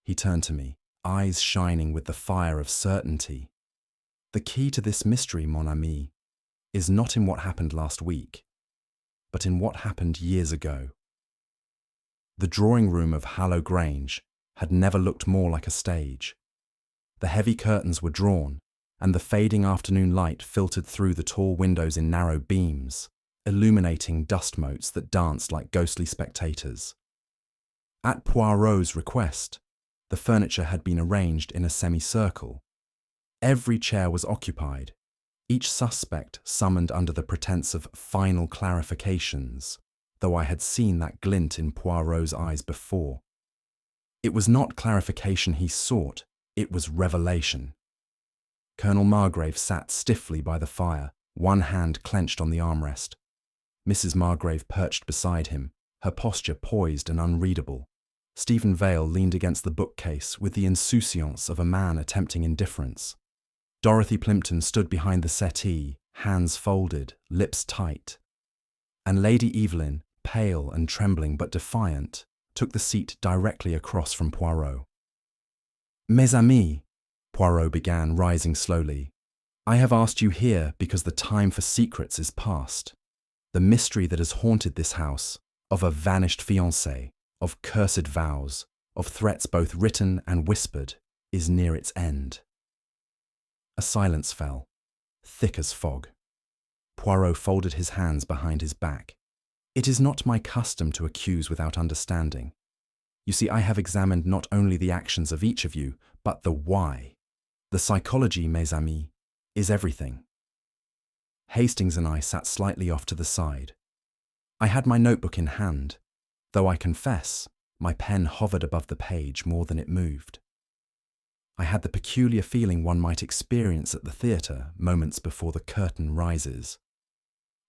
He turned to me, eyes shining with the fire of certainty. The key to this mystery, mon ami, is not in what happened last week, but in what happened years ago. The drawing room of Hallow Grange had never looked more like a stage. The heavy curtains were drawn, and the fading afternoon light filtered through the tall windows in narrow beams, illuminating dust motes that danced like ghostly spectators. At Poirot's request, the furniture had been arranged in a semicircle. Every chair was occupied, each suspect summoned under the pretense of final clarifications, though I had seen that glint in Poirot's eyes before. It was not clarification he sought, it was revelation. Colonel Margrave sat stiffly by the fire, one hand clenched on the armrest. Mrs. Margrave perched beside him, her posture poised and unreadable. Stephen Vale leaned against the bookcase with the insouciance of a man attempting indifference. Dorothy Plimpton stood behind the settee, hands folded, lips tight. And Lady Evelyn, pale and trembling but defiant, took the seat directly across from Poirot. "Mes amis," Poirot began, rising slowly, "I have asked you here because the time for secrets is past. The mystery that has haunted this house, of a vanished fiancée, of cursed vows, of threats both written and whispered, is near its end." A silence fell, thick as fog. Poirot folded his hands behind his back. "It is not my custom to accuse without understanding. You see, I have examined not only the actions of each of you, but the why. The psychology, mes amis, is everything." Hastings and I sat slightly off to the side. I had my notebook in hand, though I confess my pen hovered above the page more than it moved. I had the peculiar feeling one might experience at the theatre moments before the curtain rises.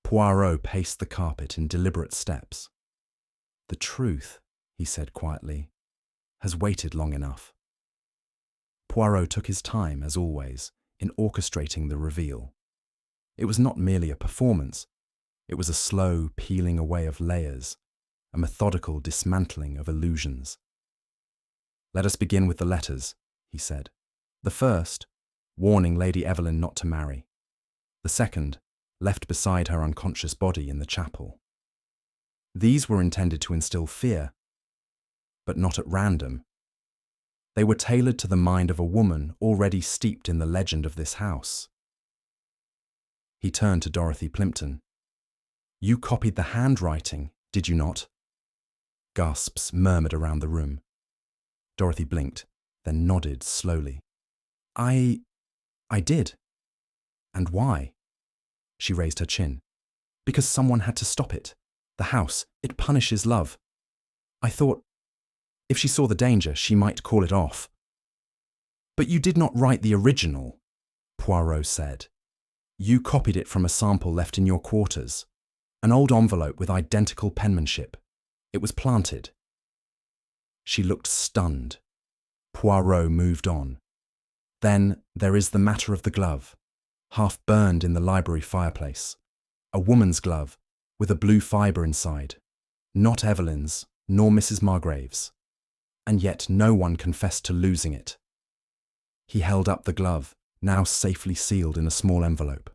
Poirot paced the carpet in deliberate steps. "The truth," he said quietly, "has waited long enough." Poirot took his time, as always, in orchestrating the reveal. It was not merely a performance, it was a slow peeling away of layers, a methodical dismantling of illusions. "Let us begin with the letters," he said. "The first, warning Lady Evelyn not to marry. The second, left beside her unconscious body in the chapel. These were intended to instill fear, but not at random. They were tailored to the mind of a woman already steeped in the legend of this house." He turned to Dorothy Plimpton. "You copied the handwriting, did you not?" Gasps murmured around the room. Dorothy blinked, then nodded slowly. I did." "And why?" She raised her chin. "Because someone had to stop it. The house, it punishes love. I thought, if she saw the danger, she might call it off." "But you did not write the original," Poirot said. "You copied it from a sample left in your quarters. An old envelope with identical penmanship. It was planted." She looked stunned. Poirot moved on. "Then there is the matter of the glove, half burned in the library fireplace. A woman's glove, with a blue fibre inside. Not Evelyn's, nor Mrs. Margrave's. And yet no one confessed to losing it." He held up the glove, now safely sealed in a small envelope.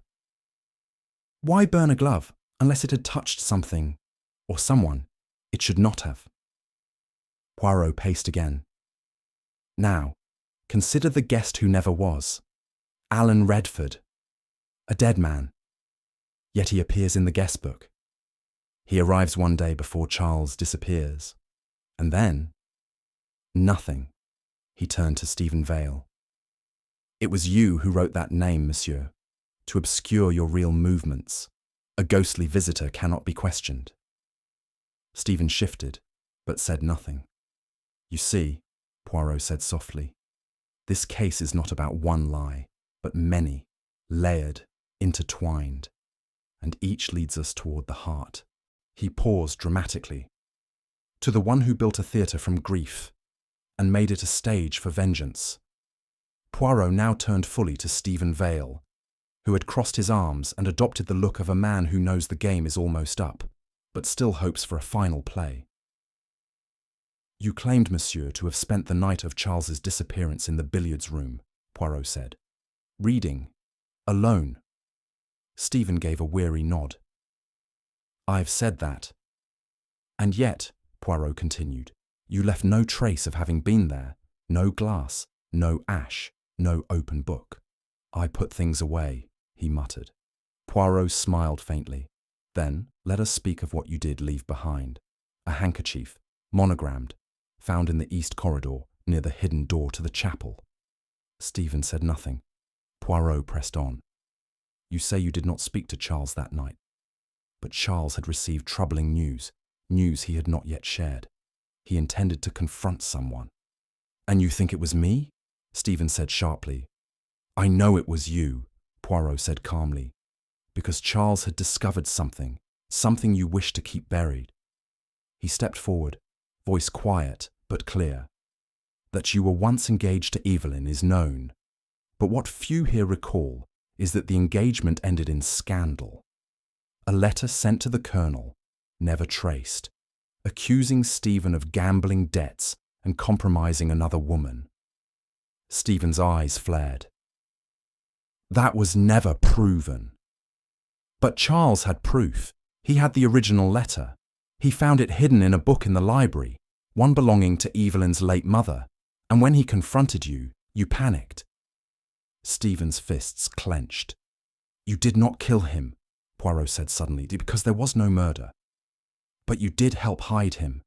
"Why burn a glove, unless it had touched something, or someone, it should not have?" Poirot paced again. "Now, consider the guest who never was. Alan Redford. A dead man. Yet he appears in the guest book. He arrives one day before Charles disappears. And then, nothing." He turned to Stephen Vale. "It was you who wrote that name, monsieur, to obscure your real movements. A ghostly visitor cannot be questioned." Stephen shifted, but said nothing. "You see," Poirot said softly, "this case is not about one lie, but many, layered, intertwined, and each leads us toward the heart." He paused dramatically. "To the one who built a theatre from grief, and made it a stage for vengeance." Poirot now turned fully to Stephen Vale, who had crossed his arms and adopted the look of a man who knows the game is almost up, but still hopes for a final play. "You claimed, monsieur, to have spent the night of Charles's disappearance in the billiards room," Poirot said. "Reading. Alone." Stephen gave a weary nod. "I've said that. And yet," Poirot continued, You left no trace of having been there, no glass, no ash, no open book. I put things away, he muttered. Poirot smiled faintly. Then let us speak of what you did leave behind. A handkerchief, monogrammed, found in the east corridor near the hidden door to the chapel. Stephen said nothing. Poirot pressed on. You say you did not speak to Charles that night. But Charles had received troubling news he had not yet shared. He intended to confront someone. And you think it was me? Stephen said sharply. I know it was you, Poirot said calmly, because Charles had discovered something you wished to keep buried. He stepped forward, voice quiet but clear. That you were once engaged to Evelyn is known, but what few here recall is that the engagement ended in scandal. A letter sent to the Colonel, never traced, accusing Stephen of gambling debts and compromising another woman. Stephen's eyes flared. That was never proven. But Charles had proof. He had the original letter. He found it hidden in a book in the library, one belonging to Evelyn's late mother, and when he confronted you, you panicked. Stephen's fists clenched. You did not kill him, Poirot said suddenly, because there was no murder. But you did help hide him.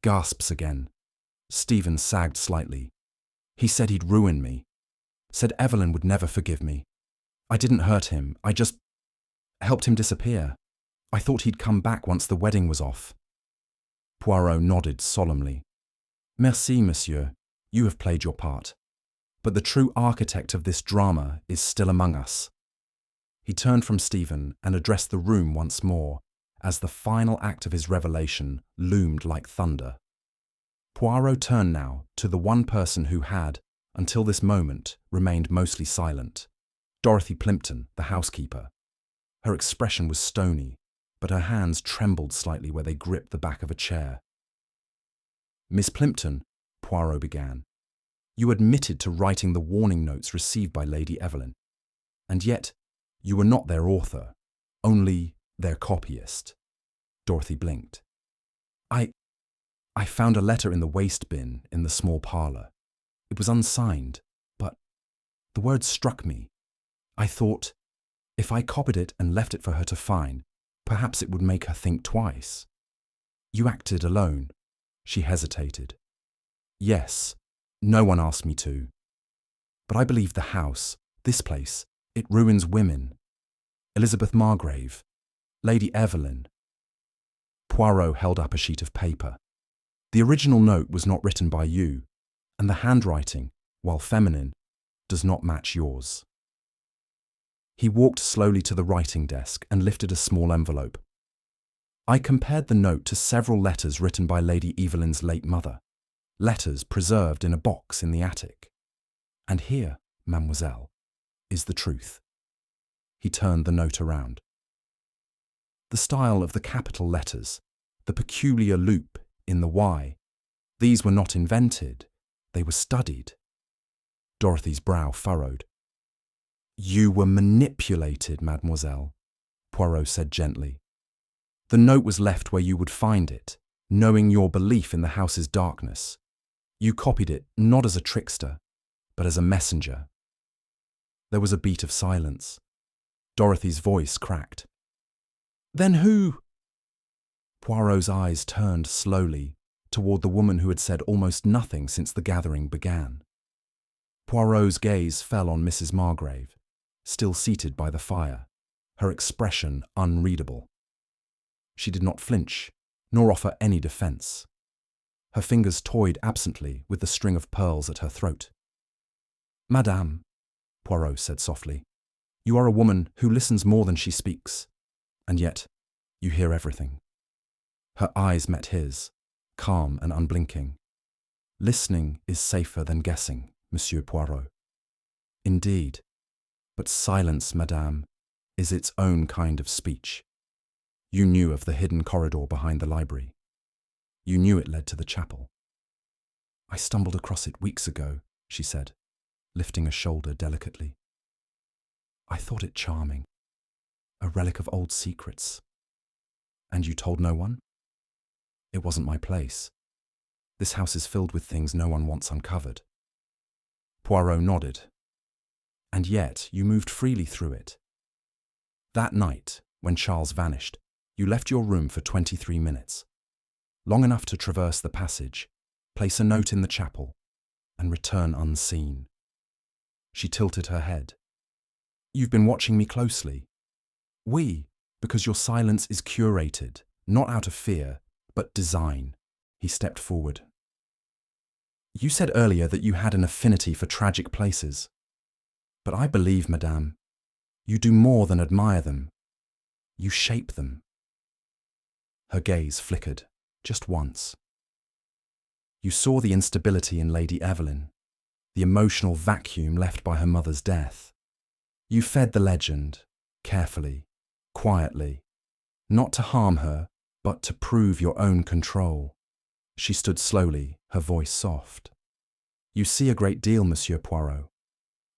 Gasps again. Stephen sagged slightly. He said he'd ruin me. Said Evelyn would never forgive me. I didn't hurt him. I just helped him disappear. I thought he'd come back once the wedding was off. Poirot nodded solemnly. Merci, monsieur. You have played your part. But the true architect of this drama is still among us. He turned from Stephen and addressed the room once more, as the final act of his revelation loomed like thunder. Poirot turned now to the one person who had, until this moment, remained mostly silent. Dorothy Plimpton, the housekeeper. Her expression was stony, but her hands trembled slightly where they gripped the back of a chair. Miss Plimpton, Poirot began, you admitted to writing the warning notes received by Lady Evelyn, and yet you were not their author, only their copyist. Dorothy blinked. I found a letter in the waste bin in the small parlour. It was unsigned, but the words struck me. I thought, if I copied it and left it for her to find, perhaps it would make her think twice. You acted alone. She hesitated. Yes, no one asked me to. But I believe the house, this place, it ruins women. Elizabeth Margrave, Lady Evelyn. Poirot held up a sheet of paper. The original note was not written by you, and the handwriting, while feminine, does not match yours. He walked slowly to the writing desk and lifted a small envelope. I compared the note to several letters written by Lady Evelyn's late mother, letters preserved in a box in the attic. And here, mademoiselle, is the truth. He turned the note around. The style of the capital letters, the peculiar loop in the Y, these were not invented, they were studied. Dorothy's brow furrowed. You were manipulated, mademoiselle, Poirot said gently. The note was left where you would find it, knowing your belief in the house's darkness. You copied it not as a trickster, but as a messenger. There was a beat of silence. Dorothy's voice cracked. Then who? Poirot's eyes turned slowly toward the woman who had said almost nothing since the gathering began. Poirot's gaze fell on Mrs. Margrave, still seated by the fire, her expression unreadable. She did not flinch, nor offer any defense. Her fingers toyed absently with the string of pearls at her throat. Madame, Poirot said softly, you are a woman who listens more than she speaks, and yet you hear everything. Her eyes met his, calm and unblinking. Listening is safer than guessing, Monsieur Poirot. Indeed, but silence, madame, is its own kind of speech. You knew of the hidden corridor behind the library. You knew it led to the chapel. I stumbled across it weeks ago, she said, lifting a shoulder delicately. I thought it charming, a relic of old secrets. And you told no one? It wasn't my place. This house is filled with things no one wants uncovered. Poirot nodded. And yet you moved freely through it. That night, when Charles vanished, you left your room for 23 minutes, long enough to traverse the passage, place a note in the chapel, and return unseen. She tilted her head. You've been watching me closely. Because your silence is curated, not out of fear, but design. He stepped forward. You said earlier that you had an affinity for tragic places. But I believe, madame, you do more than admire them. You shape them. Her gaze flickered, just once. You saw the instability in Lady Evelyn, the emotional vacuum left by her mother's death. You fed the legend, carefully, quietly, not to harm her, but to prove your own control. She stood slowly, her voice soft. You see a great deal, Monsieur Poirot,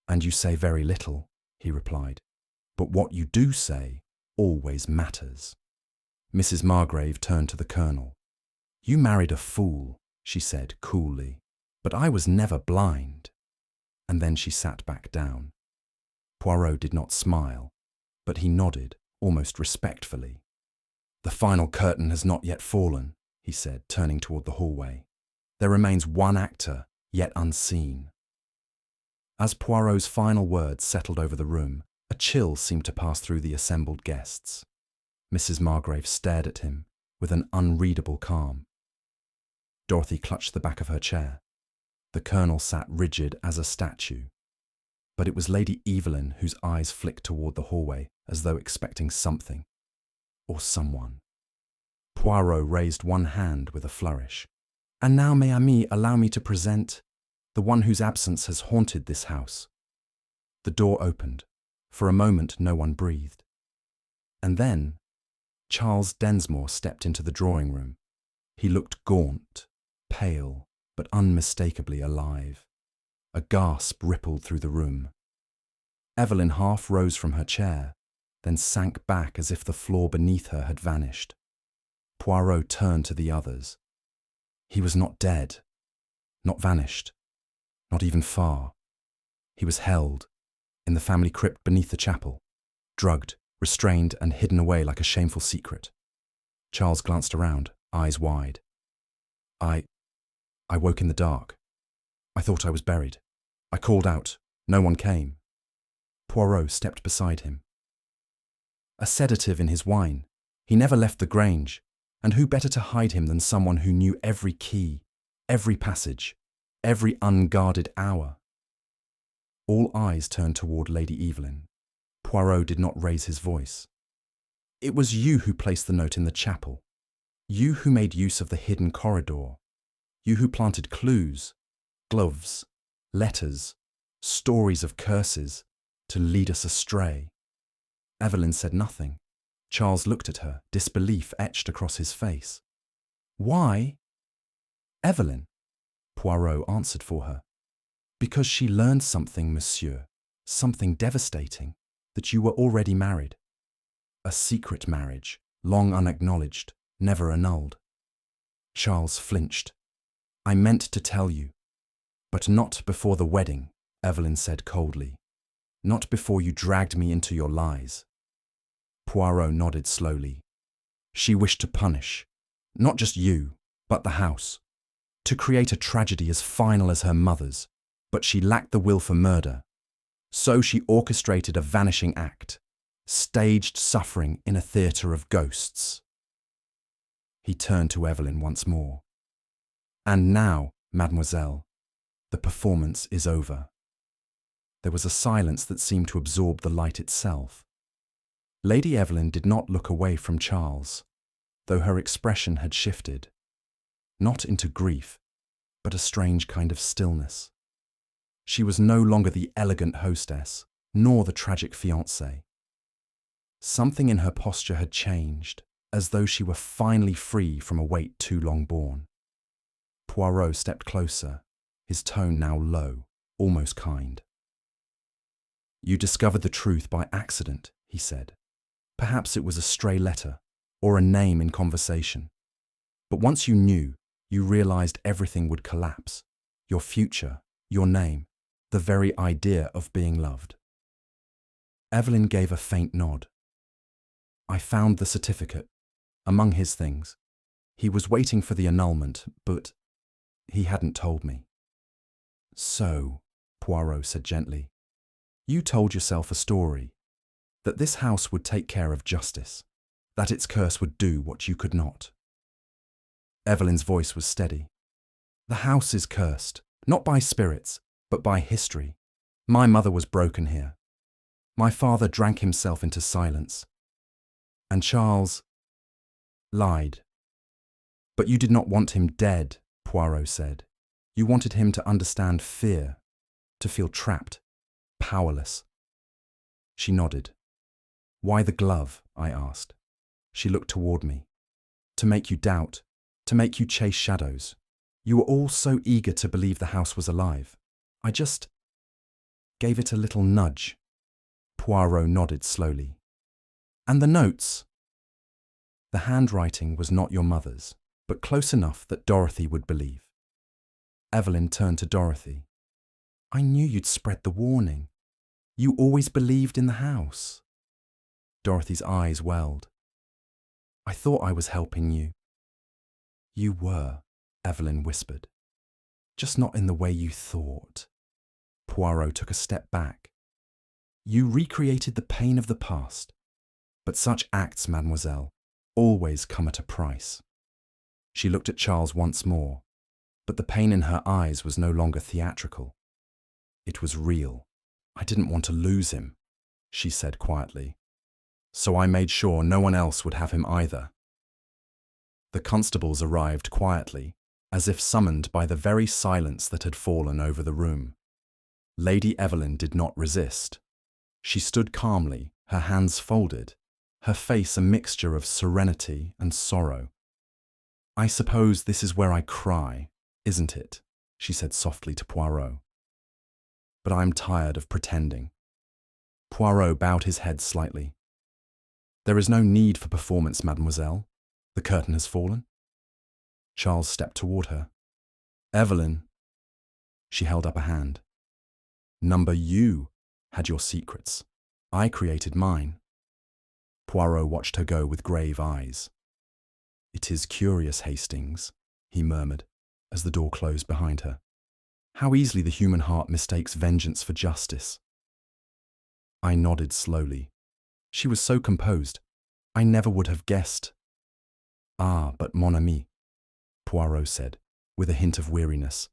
and you say very little, he replied. But what you do say always matters. Mrs. Margrave turned to the Colonel. You married a fool, she said coolly, but I was never blind. And then she sat back down. Poirot did not smile, but he nodded, almost respectfully. The final curtain has not yet fallen, he said, turning toward the hallway. There remains one actor, yet unseen. As Poirot's final words settled over the room, a chill seemed to pass through the assembled guests. Mrs. Margrave stared at him with an unreadable calm. Dorothy clutched the back of her chair. The Colonel sat rigid as a statue. But it was Lady Evelyn whose eyes flicked toward the hallway as though expecting something, or someone. Poirot raised one hand with a flourish. And now, mes amis, allow me to present the one whose absence has haunted this house. The door opened. For a moment, no one breathed. And then, Charles Densmore stepped into the drawing room. He looked gaunt, pale, but unmistakably alive. A gasp rippled through the room. Evelyn half rose from her chair, then sank back as if the floor beneath her had vanished. Poirot turned to the others. He was not dead, not vanished, not even far. He was held, in the family crypt beneath the chapel, drugged, restrained and hidden away like a shameful secret. Charles glanced around, eyes wide. I woke in the dark. I thought I was buried. I called out. No one came. Poirot stepped beside him. A sedative in his wine. He never left the Grange, and who better to hide him than someone who knew every key, every passage, every unguarded hour? All eyes turned toward Lady Evelyn. Poirot did not raise his voice. It was you who placed the note in the chapel. You who made use of the hidden corridor. You who planted clues, gloves, letters, stories of curses to lead us astray. Evelyn said nothing. Charles looked at her, disbelief etched across his face. Why? Evelyn, Poirot answered for her. Because she learned something, monsieur, something devastating, that you were already married. A secret marriage, long unacknowledged, never annulled. Charles flinched. I meant to tell you, but not before the wedding, Evelyn said coldly. Not before you dragged me into your lies. Poirot nodded slowly. She wished to punish, not just you, but the house, to create a tragedy as final as her mother's, but she lacked the will for murder. So she orchestrated a vanishing act, staged suffering in a theatre of ghosts. He turned to Evelyn once more. And now, mademoiselle, the performance is over. There was a silence that seemed to absorb the light itself. Lady Evelyn did not look away from Charles, though her expression had shifted, not into grief, but a strange kind of stillness. She was no longer the elegant hostess, nor the tragic fiancée. Something in her posture had changed, as though she were finally free from a weight too long borne. Poirot stepped closer, his tone now low, almost kind. You discovered the truth by accident, he said. Perhaps it was a stray letter, or a name in conversation. But once you knew, You realized everything would collapse. Your future, your name, the very idea of being loved. Evelyn gave a faint nod. I found the certificate, among his things. He was waiting for the annulment, but he hadn't told me. So, Poirot said gently, you told yourself a story, that this house would take care of justice, that its curse would do what you could not. Evelyn's voice was steady. The house is cursed, not by spirits, but by history. My mother was broken here. My father drank himself into silence. And Charles lied. But you did not want him dead, Poirot said. You wanted him to understand fear, to feel trapped, powerless. She nodded. Why the glove? I asked. She looked toward me. To make you doubt, to make you chase shadows. You were all so eager to believe the house was alive. I just gave it a little nudge. Poirot nodded slowly. And the notes? The handwriting was not your mother's, but close enough that Dorothy would believe. Evelyn turned to Dorothy. I knew you'd spread the warning. You always believed in the house. Dorothy's eyes welled. I thought I was helping you. You were, Evelyn whispered. Just not in the way you thought. Poirot took a step back. You recreated the pain of the past. But such acts, mademoiselle, always come at a price. She looked at Charles once more, but the pain in her eyes was no longer theatrical. It was real. I didn't want to lose him, she said quietly. So I made sure no one else would have him either. The constables arrived quietly, as if summoned by the very silence that had fallen over the room. Lady Evelyn did not resist. She stood calmly, her hands folded, her face a mixture of serenity and sorrow. I suppose this is where I cry, isn't it? She said softly to Poirot. But I'm tired of pretending. Poirot bowed his head slightly. There is no need for performance, mademoiselle. The curtain has fallen. Charles stepped toward her. Evelyn. She held up a hand. Number you had your secrets. I created mine. Poirot watched her go with grave eyes. It is curious, Hastings, he murmured, as the door closed behind her. How easily the human heart mistakes vengeance for justice. I nodded slowly. She was so composed. I never would have guessed. Ah, but mon ami, Poirot said, with a hint of weariness.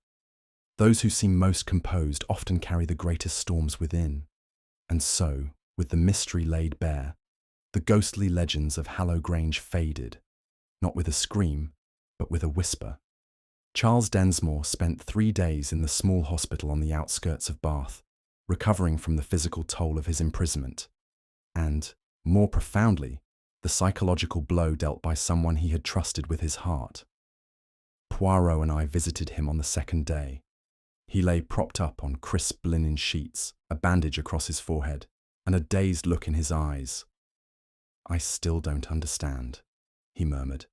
Those who seem most composed often carry the greatest storms within. And so, with the mystery laid bare, the ghostly legends of Hallow Grange faded, not with a scream, but with a whisper. Charles Densmore spent 3 days in the small hospital on the outskirts of Bath, recovering from the physical toll of his imprisonment, and, more profoundly, the psychological blow dealt by someone he had trusted with his heart. Poirot and I visited him on the 2nd day. He lay propped up on crisp linen sheets, a bandage across his forehead, and a dazed look in his eyes. I still don't understand, he murmured.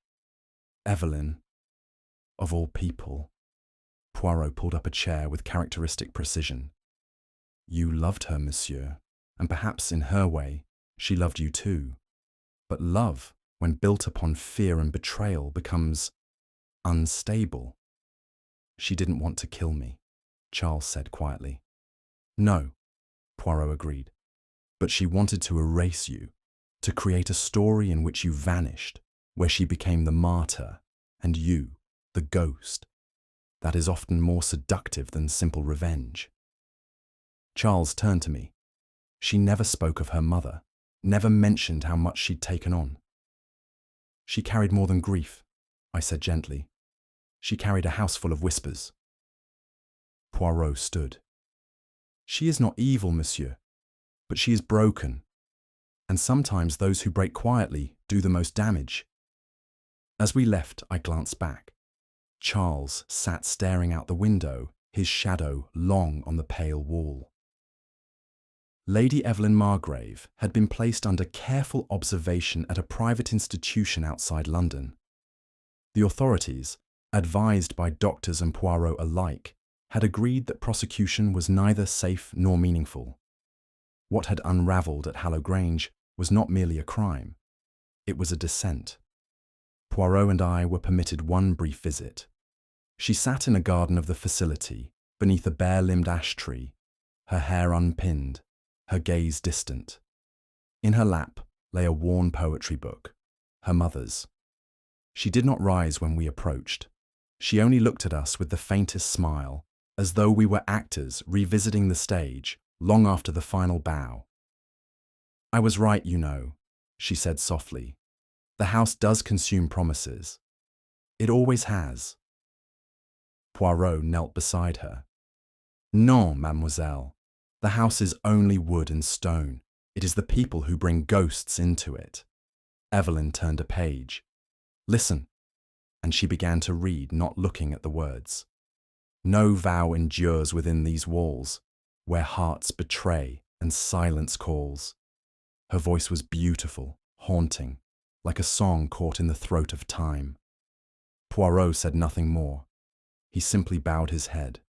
Evelyn, of all people. Poirot pulled up a chair with characteristic precision. You loved her, monsieur, and perhaps in her way, she loved you too. But love, when built upon fear and betrayal, becomes unstable. She didn't want to kill me, Charles said quietly. No, Poirot agreed. But she wanted to erase you, to create a story in which you vanished, where she became the martyr, and you, the ghost. That is often more seductive than simple revenge. Charles turned to me. She never spoke of her mother, never mentioned how much she'd taken on. She carried more than grief, I said gently. She carried a house full of whispers. Poirot stood. She is not evil, monsieur, but she is broken. And sometimes those who break quietly do the most damage. As we left, I glanced back. Charles sat staring out the window, his shadow long on the pale wall. Lady Evelyn Margrave had been placed under careful observation at a private institution outside London. The authorities, advised by doctors and Poirot alike, had agreed that prosecution was neither safe nor meaningful. What had unravelled at Hallow Grange was not merely a crime. It was a descent. Poirot and I were permitted one brief visit. She sat in a garden of the facility, beneath a bare-limbed ash tree, her hair unpinned, her gaze distant. In her lap lay a worn poetry book, her mother's. She did not rise when we approached. She only looked at us with the faintest smile, as though we were actors revisiting the stage long after the final bow. "I was right, you know," she said softly. "The house does consume promises. It always has." Poirot knelt beside her. "Non, mademoiselle. The house is only wood and stone. It is the people who bring ghosts into it." Evelyn turned a page. "Listen." And she began to read, not looking at the words. "No vow endures within these walls, where hearts betray and silence calls." Her voice was beautiful, haunting, like a song caught in the throat of time. Poirot said nothing more. He simply bowed his head.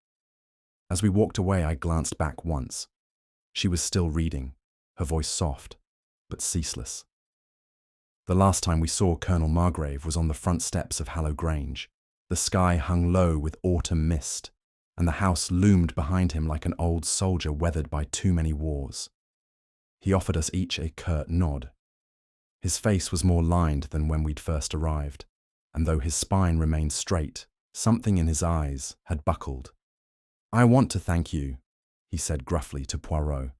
As we walked away, I glanced back once. She was still reading, her voice soft, but ceaseless. The last time we saw Colonel Margrave was on the front steps of Hallow Grange. The sky hung low with autumn mist, and the house loomed behind him like an old soldier weathered by too many wars. He offered us each a curt nod. His face was more lined than when we'd first arrived, and though his spine remained straight, something in his eyes had buckled. "I want to thank you," he said gruffly to Poirot.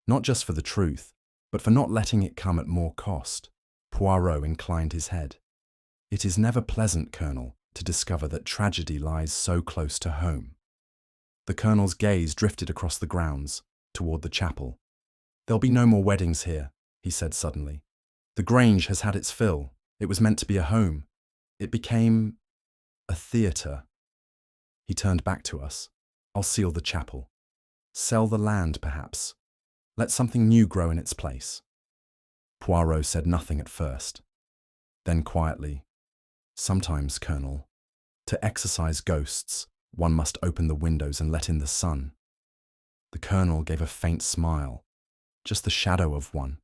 "Not just for the truth, but for not letting it come at more cost." Poirot inclined his head. "It is never pleasant, Colonel, to discover that tragedy lies so close to home." The Colonel's gaze drifted across the grounds, toward the chapel. "There'll be no more weddings here," he said suddenly. "The Grange has had its fill. It was meant to be a home. It became a theatre." He turned back to us. "I'll seal the chapel. Sell the land, perhaps. Let something new grow in its place." Poirot said nothing at first. Then quietly, "Sometimes, Colonel, to exorcise ghosts, one must open the windows and let in the sun." The Colonel gave a faint smile, just the shadow of one.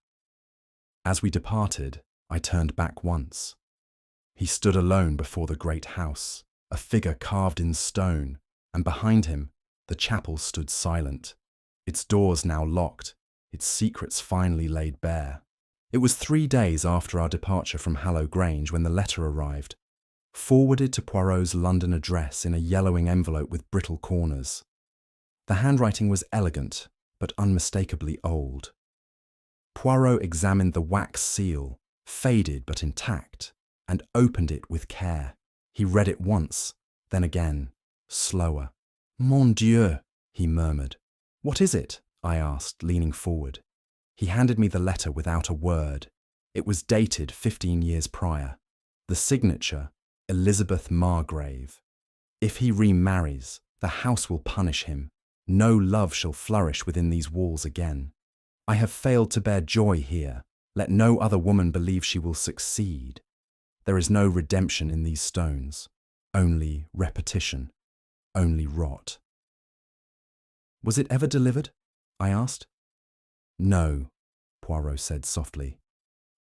As we departed, I turned back once. He stood alone before the great house, a figure carved in stone, and behind him, the chapel stood silent, its doors now locked, its secrets finally laid bare. It was 3 days after our departure from Hallow Grange when the letter arrived, forwarded to Poirot's London address in a yellowing envelope with brittle corners. The handwriting was elegant, but unmistakably old. Poirot examined the wax seal, faded but intact, and opened it with care. He read it once, then again, slower. "Mon Dieu," he murmured. "What is it?" I asked, leaning forward. He handed me the letter without a word. It was dated 15 years prior. The signature, Elizabeth Margrave. "If he remarries, the house will punish him. No love shall flourish within these walls again. I have failed to bear joy here. Let no other woman believe she will succeed. There is no redemption in these stones. Only repetition. Only rot." "Was it ever delivered?" I asked. "No," Poirot said softly.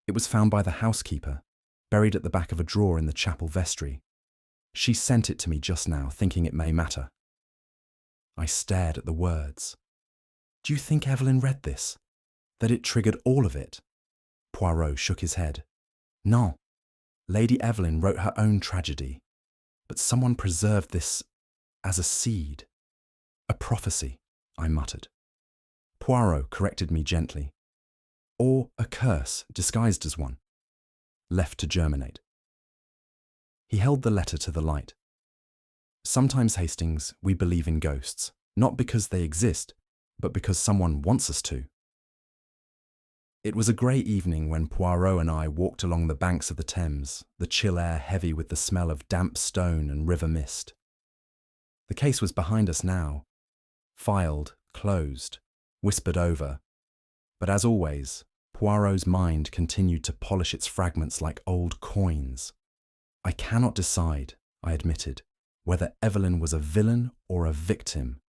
"It was found by the housekeeper, buried at the back of a drawer in the chapel vestry. She sent it to me just now, thinking it may matter." I stared at the words. "Do you think Evelyn read this? That it triggered all of it?" Poirot shook his head. "Non. Lady Evelyn wrote her own tragedy. But someone preserved this as a seed. A prophecy," I muttered. Poirot corrected me gently. "Or a curse disguised as one. Left to germinate." He held the letter to the light. "Sometimes, Hastings, we believe in ghosts, not because they exist, but because someone wants us to." It was a grey evening when Poirot and I walked along the banks of the Thames, the chill air heavy with the smell of damp stone and river mist. The case was behind us now, filed, closed, whispered over. But as always, Poirot's mind continued to polish its fragments like old coins. "I cannot decide," I admitted, whether Evelyn was a villain or a victim.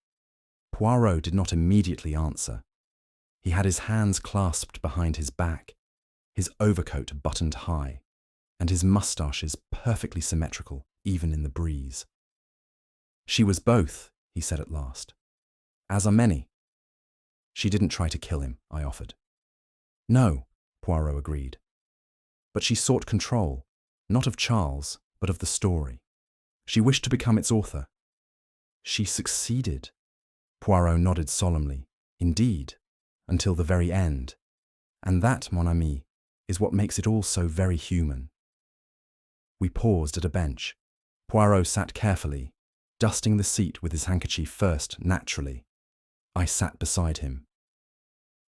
Poirot did not immediately answer. He had his hands clasped behind his back, his overcoat buttoned high, and his moustaches perfectly symmetrical even in the breeze. "She was both," he said at last. "As are many." "She didn't try to kill him," I offered. "No," Poirot agreed. "But she sought control, not of Charles, but of the story. She wished to become its author." "She succeeded." Poirot nodded solemnly. "Indeed, until the very end. And that, mon ami, is what makes it all so very human." We paused at a bench. Poirot sat carefully, dusting the seat with his handkerchief first, naturally. I sat beside him.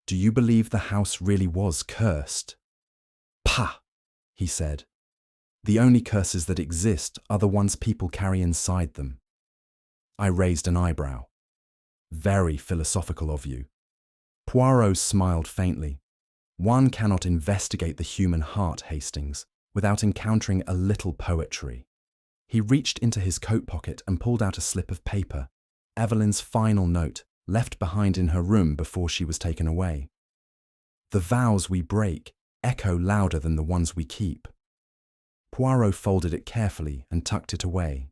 "Do you believe the house really was cursed?" "Pah!" he said. "The only curses that exist are the ones people carry inside them." I raised an eyebrow. "Very philosophical of you." Poirot smiled faintly. "One cannot investigate the human heart, Hastings, without encountering a little poetry." He reached into his coat pocket and pulled out a slip of paper, Evelyn's final note, left behind in her room before she was taken away. "The vows we break echo louder than the ones we keep." Poirot folded it carefully and tucked it away.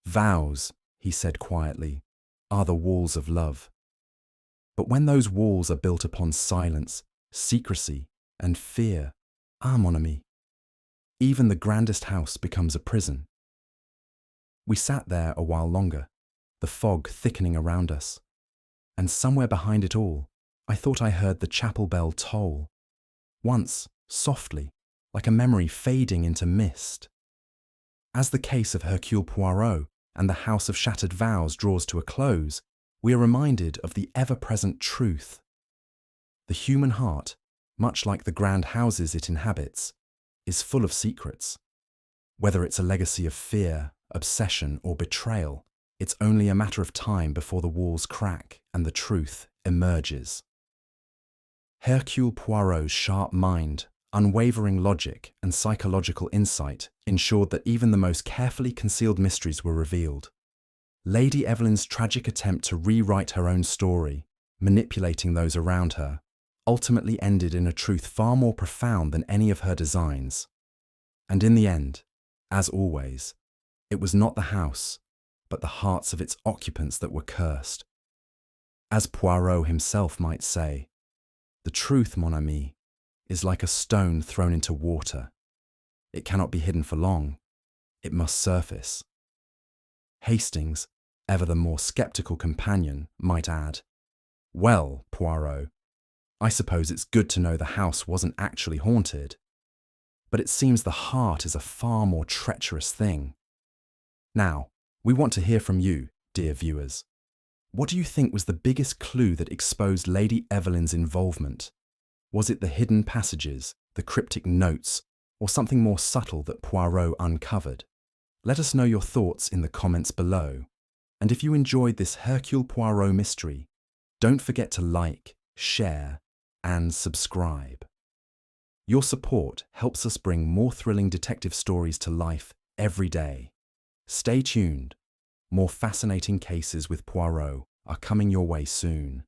"Vows," he said quietly, "are the walls of love. But when those walls are built upon silence, secrecy, and fear, mon ami, even the grandest house becomes a prison." We sat there a while longer, the fog thickening around us, and somewhere behind it all, I thought I heard the chapel bell toll. Once, softly, like a memory fading into mist. As the case of Hercule Poirot and the House of Shattered Vows draws to a close, we are reminded of the ever-present truth. The human heart, much like the grand houses it inhabits, is full of secrets. Whether it's a legacy of fear, obsession, or betrayal, it's only a matter of time before the walls crack and the truth emerges. Hercule Poirot's sharp mind, unwavering logic, and psychological insight ensured that even the most carefully concealed mysteries were revealed. Lady Evelyn's tragic attempt to rewrite her own story, manipulating those around her, ultimately ended in a truth far more profound than any of her designs. And in the end, as always, it was not the house, but the hearts of its occupants that were cursed. As Poirot himself might say, "The truth, mon ami, is like a stone thrown into water. It cannot be hidden for long. It must surface." Hastings, ever the more sceptical companion, might add, "Well, Poirot, I suppose it's good to know the house wasn't actually haunted. But it seems the heart is a far more treacherous thing." Now, we want to hear from you, dear viewers. What do you think was the biggest clue that exposed Lady Evelyn's involvement? Was it the hidden passages, the cryptic notes, or something more subtle that Poirot uncovered? Let us know your thoughts in the comments below. And if you enjoyed this Hercule Poirot mystery, don't forget to like, share, and subscribe. Your support helps us bring more thrilling detective stories to life every day. Stay tuned. More fascinating cases with Poirot are coming your way soon.